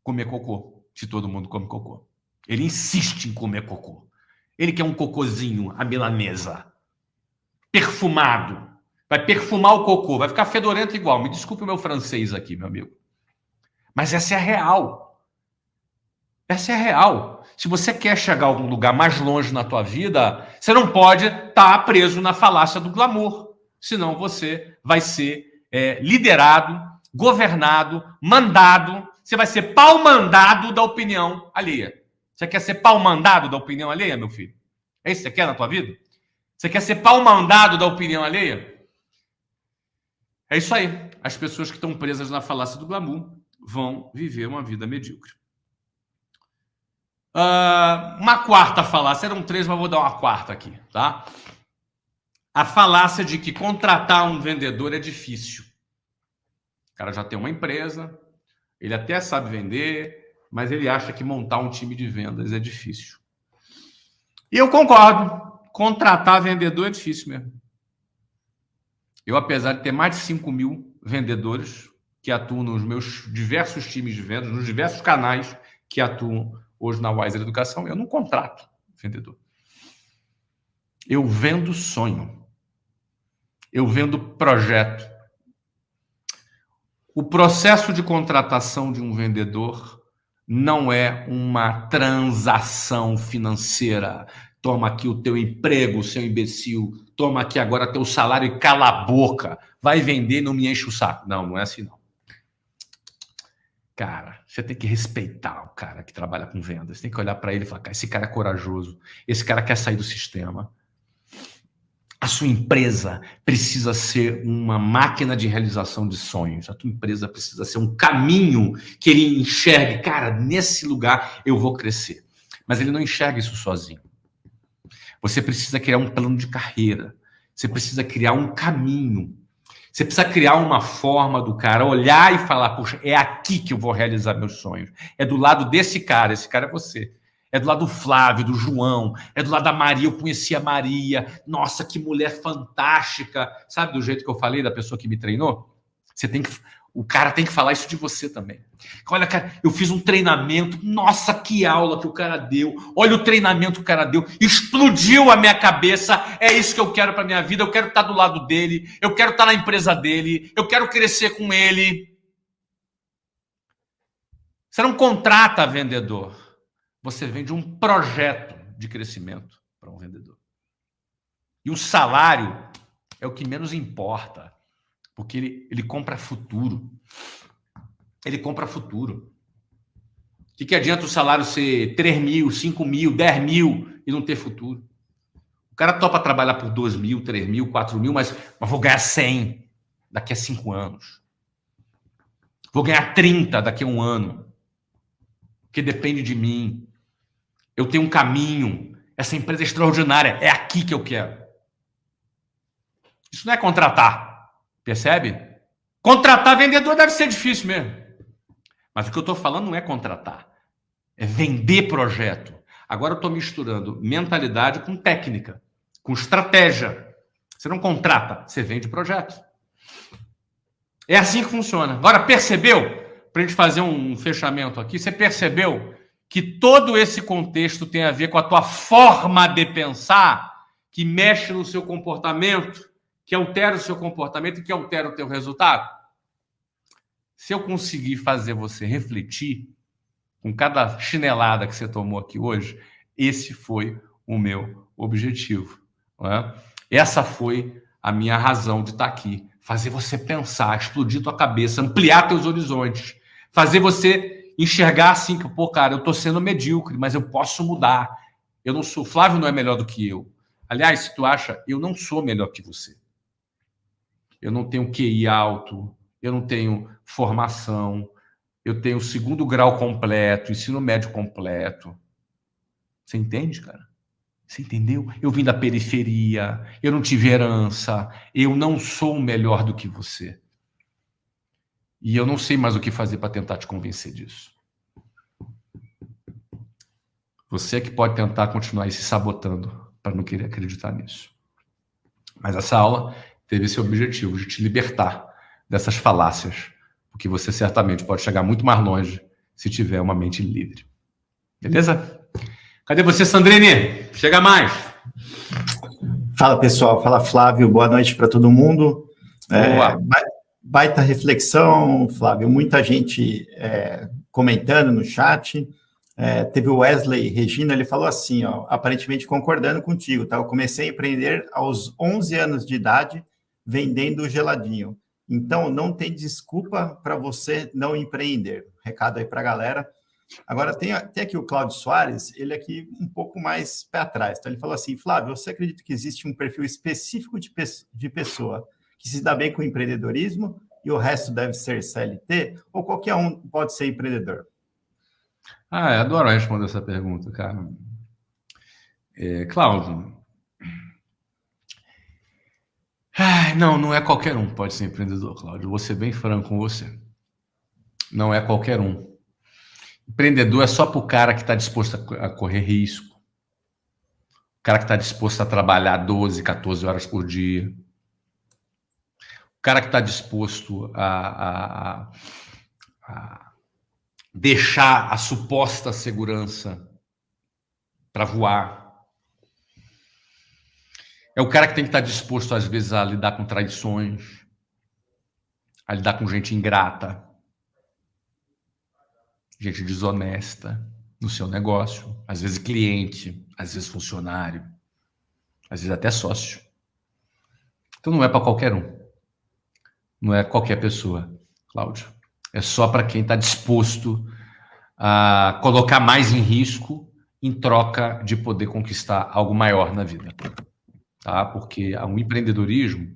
comer cocô, se todo mundo come cocô. Ele insiste em comer cocô. Ele quer um cocôzinho à milanesa, perfumado. Vai perfumar o cocô, vai ficar fedorento igual. Me desculpe o meu francês aqui, meu amigo. Mas essa é a real. Essa é a real. Se você quer chegar a algum lugar mais longe na tua vida, você não pode estar preso na falácia do glamour. Senão você vai ser liderado, governado, mandado. Você vai ser pau-mandado da opinião alheia. Você quer ser pau-mandado da opinião alheia, meu filho? É isso que você quer na tua vida? Você quer ser pau-mandado da opinião alheia? É isso aí. As pessoas que estão presas na falácia do glamour vão viver uma vida medíocre. Uma quarta falácia. Eram 3, mas vou dar uma quarta aqui, tá? A falácia de que contratar um vendedor é difícil. O cara já tem uma empresa, ele até sabe vender, mas ele acha que montar um time de vendas é difícil. E eu concordo. Contratar vendedor é difícil mesmo. Eu, apesar de ter mais de 5.000 vendedores que atuam nos meus diversos times de vendas, nos diversos canais que atuam hoje na Wiser Educação, eu não contrato vendedor. Eu vendo sonho. Eu vendo projeto. O processo de contratação de um vendedor não é uma transação financeira. Toma aqui o teu emprego, seu imbecil. Toma aqui agora teu salário e cala a boca. Vai vender, não me enche o saco. Não, não é assim não. Cara, você tem que respeitar o cara que trabalha com vendas. Você tem que olhar para ele e falar, cara, esse cara é corajoso. Esse cara quer sair do sistema. A sua empresa precisa ser uma máquina de realização de sonhos. A tua empresa precisa ser um caminho que ele enxergue. Cara, nesse lugar eu vou crescer. Mas ele não enxerga isso sozinho. Você precisa criar um plano de carreira. Você precisa criar um caminho. Você precisa criar uma forma do cara olhar e falar, poxa, é aqui que eu vou realizar meus sonhos. É do lado desse cara, esse cara é você. É do lado do Flávio, do João, é do lado da Maria, eu conheci a Maria. Nossa, que mulher fantástica. Sabe do jeito que eu falei da pessoa que me treinou? O cara tem que falar isso de você também. Olha, cara, eu fiz um treinamento. Nossa, que aula que o cara deu. Olha o treinamento que o cara deu. Explodiu a minha cabeça. É isso que eu quero para minha vida. Eu quero estar do lado dele. Eu quero estar na empresa dele. Eu quero crescer com ele. Você não contrata vendedor. Você vende um projeto de crescimento para um vendedor. E o salário é o que menos importa. Porque ele compra futuro. Ele compra futuro. O que adianta o salário ser 3 mil, 5 mil, 10 mil e não ter futuro? O cara topa trabalhar por 2 mil, 3 mil, 4 mil, mas vou ganhar 100 daqui a 5 anos. Vou ganhar 30 daqui a 1 ano. Porque depende de mim. Eu tenho um caminho. Essa empresa é extraordinária. É aqui que eu quero. Isso não é contratar. Percebe? Contratar vendedor deve ser difícil mesmo. Mas o que eu estou falando não é contratar. É vender projeto. Agora eu estou misturando mentalidade com técnica, com estratégia. Você não contrata, você vende projeto. É assim que funciona. Agora, percebeu? Para a gente fazer um fechamento aqui, você percebeu que todo esse contexto tem a ver com a tua forma de pensar, que mexe no seu comportamento, que altera o seu comportamento e que altera o teu resultado? Se eu conseguir fazer você refletir com cada chinelada que você tomou aqui hoje, esse foi o meu objetivo. Não é? Essa foi a minha razão de estar aqui. Fazer você pensar, explodir tua cabeça, ampliar teus horizontes. Fazer você enxergar assim que, pô, cara, eu estou sendo medíocre, mas eu posso mudar. Eu não sou... Flávio não é melhor do que eu. Aliás, se tu acha, eu não sou melhor que você. Eu não tenho QI alto, eu não tenho formação, eu tenho 2º grau completo, ensino médio completo. Você entende, cara? Você entendeu? Eu vim da periferia, eu não tive herança, eu não sou melhor do que você. E eu não sei mais o que fazer para tentar te convencer disso. Você é que pode tentar continuar aí se sabotando para não querer acreditar nisso. Mas essa aula teve esse objetivo de te libertar dessas falácias, porque você certamente pode chegar muito mais longe se tiver uma mente livre. Beleza? Cadê você, Sandrine? Chega mais. Fala, pessoal. Fala, Flávio. Boa noite para todo mundo. Baita reflexão, Flávio. Muita gente comentando no chat. Teve o Wesley Regina, ele falou assim, ó, aparentemente concordando contigo, tá? Eu comecei a empreender aos 11 anos de idade, vendendo geladinho. Então, não tem desculpa para você não empreender. Recado aí para a galera. Agora, tem aqui o Cláudio Soares, ele aqui um pouco mais pé atrás. Então, ele falou assim, Flávio, você acredita que existe um perfil específico de pessoa que se dá bem com o empreendedorismo e o resto deve ser CLT? Ou qualquer um pode ser empreendedor? Eu adoro responder essa pergunta, cara. Cláudio, não é qualquer um que pode ser empreendedor, Cláudio. Vou ser bem franco com você. Não é qualquer um. Empreendedor é só para o cara que está disposto a correr risco. O cara que está disposto a trabalhar 12, 14 horas por dia. O cara que está disposto a deixar a suposta segurança para voar. É o cara que tem que estar disposto, às vezes, a lidar com traições, a lidar com gente ingrata, gente desonesta no seu negócio, às vezes cliente, às vezes funcionário, às vezes até sócio. Então não é para qualquer um. Não é qualquer pessoa, Cláudio. É só para quem está disposto a colocar mais em risco em troca de poder conquistar algo maior na vida. tá? Porque o empreendedorismo,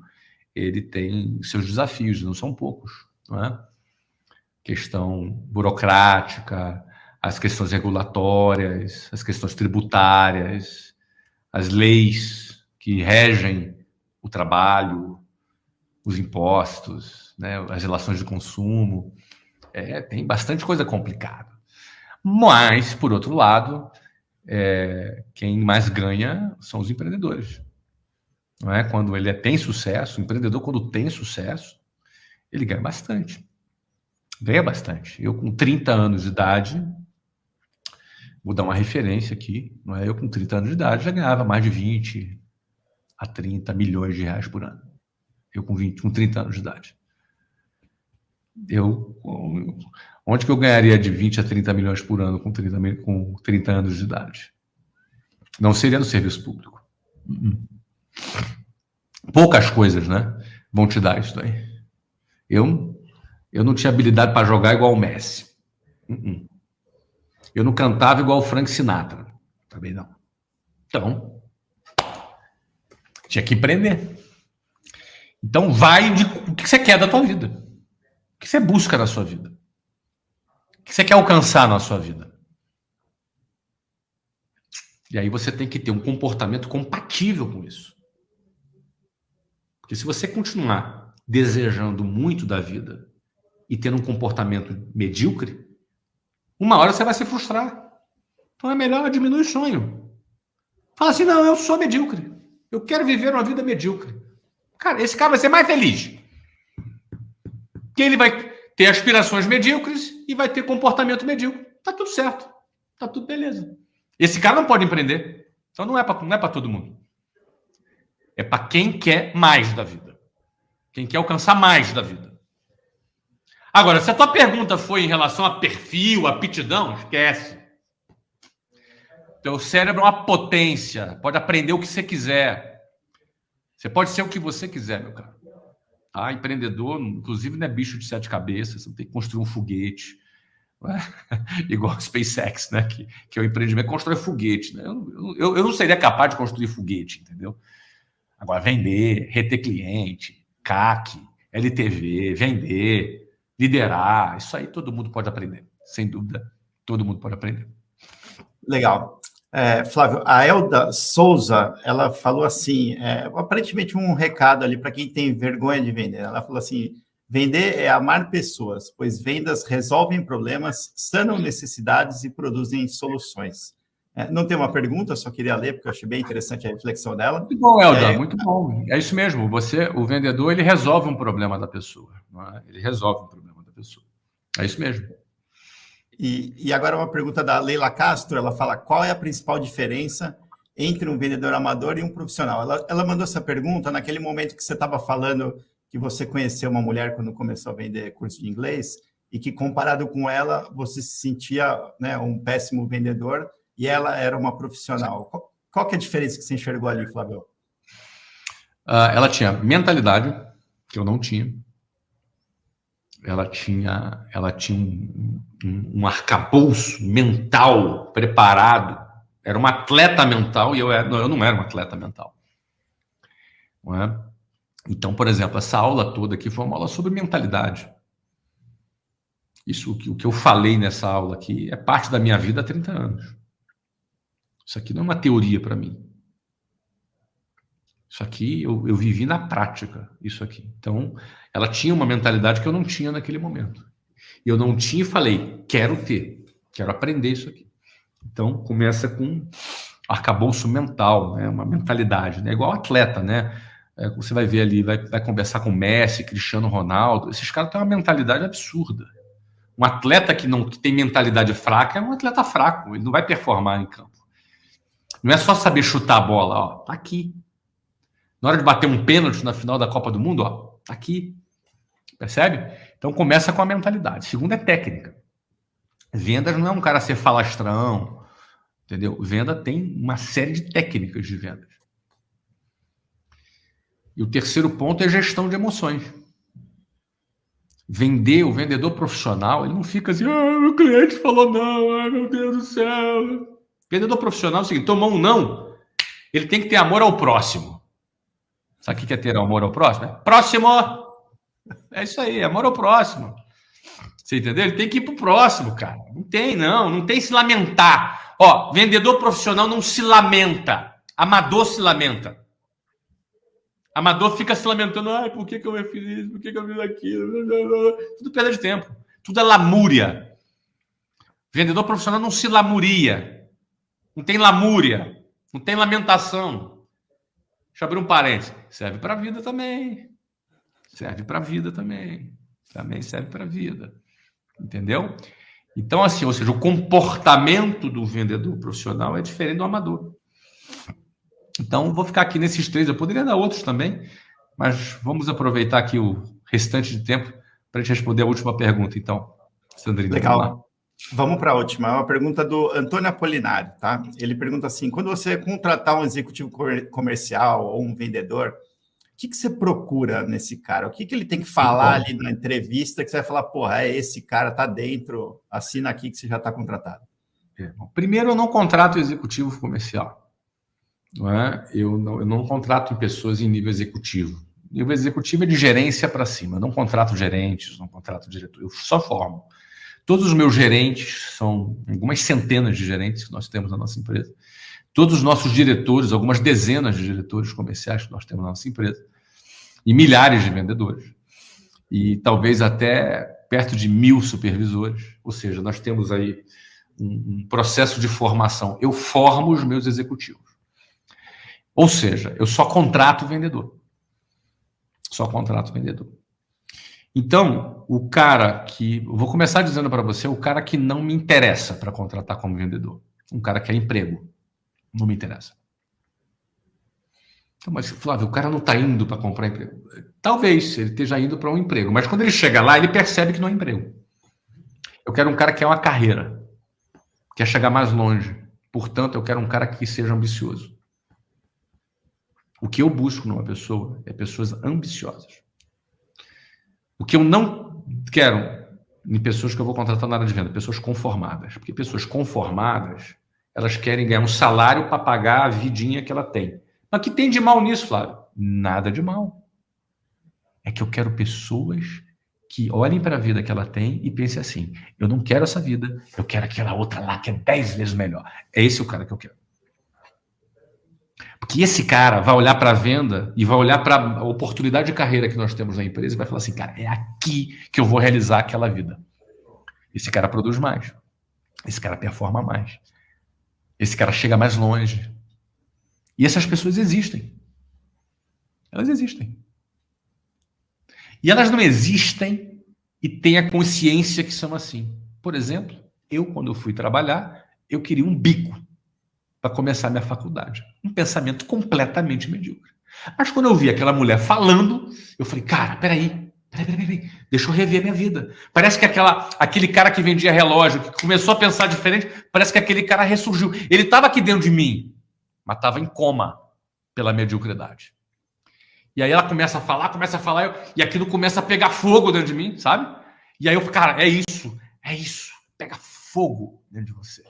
ele tem seus desafios, não são poucos, não é? Questão burocrática, as questões regulatórias, as questões tributárias, as leis que regem o trabalho, os impostos, né, as relações de consumo. Tem bastante coisa complicada. Mas, por outro lado, quem mais ganha são os empreendedores. Não é? Quando ele tem sucesso, o empreendedor, quando tem sucesso, ele ganha bastante. Ganha bastante. Eu, com 30 anos de idade, vou dar uma referência aqui, não é? Eu, com 30 anos de idade, já ganhava mais de 20 a 30 milhões de reais por ano. Eu, com 30 anos de idade. Onde que eu ganharia de 20 a 30 milhões por ano com 30 anos de idade? Não seria no serviço público. Poucas coisas, né, vão te dar isso daí. Eu não tinha habilidade para jogar igual o Messi. Eu não cantava igual o Frank Sinatra. Também não. Então, tinha que empreender. Então, vai de o que você quer da tua vida. O que você busca na sua vida. O que você quer alcançar na sua vida. E aí você tem que ter um comportamento compatível com isso. Porque se você continuar desejando muito da vida e tendo um comportamento medíocre, uma hora você vai se frustrar. Então é melhor diminuir o sonho. Fala assim, não, eu sou medíocre. Eu quero viver uma vida medíocre. Cara, esse cara vai ser mais feliz. Porque ele vai ter aspirações medíocres e vai ter comportamento medíocre. Tá tudo certo. Tá tudo beleza. Esse cara não pode empreender. Então não é para todo mundo. É para quem quer mais da vida. Quem quer alcançar mais da vida. Agora, se a tua pergunta foi em relação a perfil, aptidão, esquece. Teu cérebro é uma potência. Pode aprender o que você quiser. Você pode ser o que você quiser, meu cara. Tá? Empreendedor, inclusive, não é bicho de 7 cabeças. Você não tem que construir um foguete. Igual a SpaceX, né? Que é o empreendimento, constrói foguete. Né? Eu não seria capaz de construir foguete, entendeu? Agora, vender, reter cliente, CAC, LTV, vender, liderar, isso aí todo mundo pode aprender. Sem dúvida, todo mundo pode aprender. Legal. Flávio, a Elda Souza, ela falou assim, aparentemente um recado ali para quem tem vergonha de vender. Ela falou assim, vender é amar pessoas, pois vendas resolvem problemas, sanam necessidades e produzem soluções. Não tem uma pergunta, só queria ler, porque eu achei bem interessante a reflexão dela. Muito bom, Elda, muito bom. É isso mesmo, o vendedor, ele resolve um problema da pessoa. Não é? Ele resolve um problema da pessoa. É isso mesmo. E agora uma pergunta da Leila Castro, ela fala, qual é a principal diferença entre um vendedor amador e um profissional? Ela mandou essa pergunta naquele momento que você estava falando que você conheceu uma mulher quando começou a vender curso de inglês e que, comparado com ela, você se sentia, né, um péssimo vendedor e ela era uma profissional. Qual que é a diferença que você enxergou ali, Flávio? Ela tinha mentalidade, que eu não tinha. Ela tinha um arcabouço mental preparado. Era uma atleta mental e eu não era um atleta mental. Não é? Então, por exemplo, essa aula toda aqui foi uma aula sobre mentalidade. O que eu falei nessa aula aqui é parte da minha vida há 30 anos. Isso aqui não é uma teoria para mim. Isso aqui eu vivi na prática, isso aqui. Então, ela tinha uma mentalidade que eu não tinha naquele momento. E eu não tinha e falei, quero ter, quero aprender isso aqui. Então, começa com arcabouço mental, né? Uma mentalidade, né? Igual atleta, né? Você vai ver ali, vai conversar com Messi, Cristiano Ronaldo. Esses caras têm uma mentalidade absurda. Um atleta que tem mentalidade fraca é um atleta fraco, ele não vai performar em campo. Não é só saber chutar a bola, ó, tá aqui. Na hora de bater um pênalti na final da Copa do Mundo, ó, tá aqui. Percebe? Então começa com a mentalidade. Segundo é técnica. Vendas não é um cara ser falastrão, entendeu? Venda tem uma série de técnicas de vendas. E o terceiro ponto é gestão de emoções. O vendedor profissional, ele não fica assim, meu cliente falou não, ai meu Deus do céu. Vendedor profissional é o seguinte, tomou um não, ele tem que ter amor ao próximo. Sabe o que é ter amor ao próximo? Próximo! É isso aí, amor ao próximo. Você entendeu? Ele tem que ir pro próximo, cara. Não tem se lamentar. Ó, vendedor profissional não se lamenta. Amador se lamenta. Amador fica se lamentando. Ai, por que eu me fiz isso? Por que eu fiz aquilo? Tudo perda de tempo. Tudo é lamúria. Vendedor profissional não se lamuria. Não tem lamúria. Não tem lamentação. Deixa eu abrir um parênteses. Serve para a vida também. Serve para a vida também. Também serve para a vida. Entendeu? Então, assim, ou seja, o comportamento do vendedor profissional é diferente do amador. Então, vou ficar aqui nesses 3. Eu poderia dar outros também, mas vamos aproveitar aqui o restante de tempo para a gente responder a última pergunta. Então, Sandrina. Legal. Vamos para a última. É uma pergunta do Antônio Apolinário, tá? Ele pergunta assim, quando você contratar um executivo comercial ou um vendedor, o que você procura nesse cara? O que ele tem que falar ali na entrevista que você vai falar, porra, esse cara tá dentro, assina aqui que você já está contratado? Primeiro, eu não contrato executivo comercial. Não é? Eu não contrato pessoas em nível executivo. Nível executivo é de gerência para cima. Eu não contrato gerentes, não contrato diretor. Eu só formo. Todos os meus gerentes, são algumas centenas de gerentes que nós temos na nossa empresa. Todos os nossos diretores, algumas dezenas de diretores comerciais que nós temos na nossa empresa. E milhares de vendedores. E talvez até perto de 1000 supervisores. Ou seja, nós temos aí um processo de formação. Eu formo os meus executivos. Ou seja, eu só contrato o vendedor. Só contrato o vendedor. Então, o cara que... Eu vou começar dizendo para você, o cara que não me interessa para contratar como vendedor. Um cara que é emprego. Não me interessa. Então, mas, Flávio, o cara não está indo para comprar emprego. Talvez ele esteja indo para um emprego. Mas quando ele chega lá, ele percebe que não é emprego. Eu quero um cara que quer uma carreira. Quer chegar mais longe. Portanto, eu quero um cara que seja ambicioso. O que eu busco numa pessoa é pessoas ambiciosas. O que eu não quero em pessoas que eu vou contratar na área de venda, pessoas conformadas. Porque pessoas conformadas, elas querem ganhar um salário para pagar a vidinha que ela tem. Mas o que tem de mal nisso, Flávio? Nada de mal. É que eu quero pessoas que olhem para a vida que ela tem e pensem assim, eu não quero essa vida, eu quero aquela outra lá que é 10 vezes melhor. É esse o cara que eu quero. Porque esse cara vai olhar para a venda e vai olhar para a oportunidade de carreira que nós temos na empresa e vai falar assim, cara, é aqui que eu vou realizar aquela vida. Esse cara produz mais. Esse cara performa mais. Esse cara chega mais longe. E essas pessoas existem. Elas existem. E elas não existem e têm a consciência que são assim. Por exemplo, quando eu fui trabalhar, eu queria um bico para começar minha faculdade. Um pensamento completamente medíocre. Mas quando eu vi aquela mulher falando, eu falei, cara, peraí, deixa eu rever minha vida. Parece que aquele cara que vendia relógio, que começou a pensar diferente, parece que aquele cara ressurgiu. Ele estava aqui dentro de mim, mas estava em coma pela mediocridade. E aí ela começa a falar, e aquilo começa a pegar fogo dentro de mim, sabe? E aí eu, cara, é isso, pega fogo dentro de você.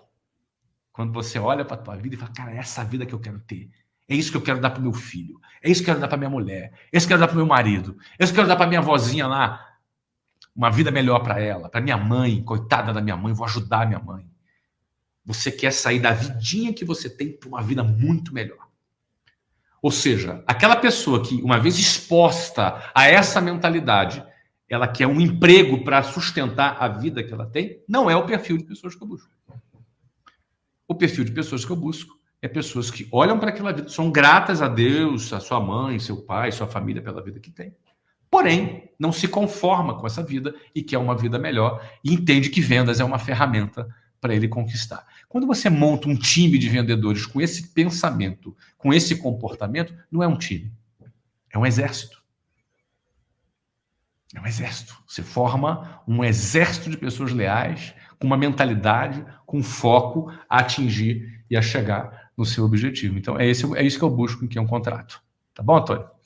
Quando você olha para a tua vida e fala, cara, é essa vida que eu quero ter. É isso que eu quero dar para o meu filho. É isso que eu quero dar para minha mulher. É isso que eu quero dar para o meu marido. É isso que eu quero dar para minha vozinha lá. Uma vida melhor para ela. Para minha mãe, coitada da minha mãe, vou ajudar a minha mãe. Você quer sair da vidinha que você tem para uma vida muito melhor. Ou seja, aquela pessoa que, uma vez exposta a essa mentalidade, ela quer um emprego para sustentar a vida que ela tem, não é o perfil de pessoas que eu busco. O perfil de pessoas que eu busco é pessoas que olham para aquela vida, são gratas a Deus, a sua mãe, seu pai, sua família pela vida que tem. Porém, não se conforma com essa vida e quer uma vida melhor e entende que vendas é uma ferramenta para ele conquistar. Quando você monta um time de vendedores com esse pensamento, com esse comportamento, não é um time, é um exército. É um exército. Você forma um exército de pessoas leais, com uma mentalidade, com foco a atingir e a chegar no seu objetivo. Então, é isso que eu busco em quem é um contrato. Tá bom, Antônio?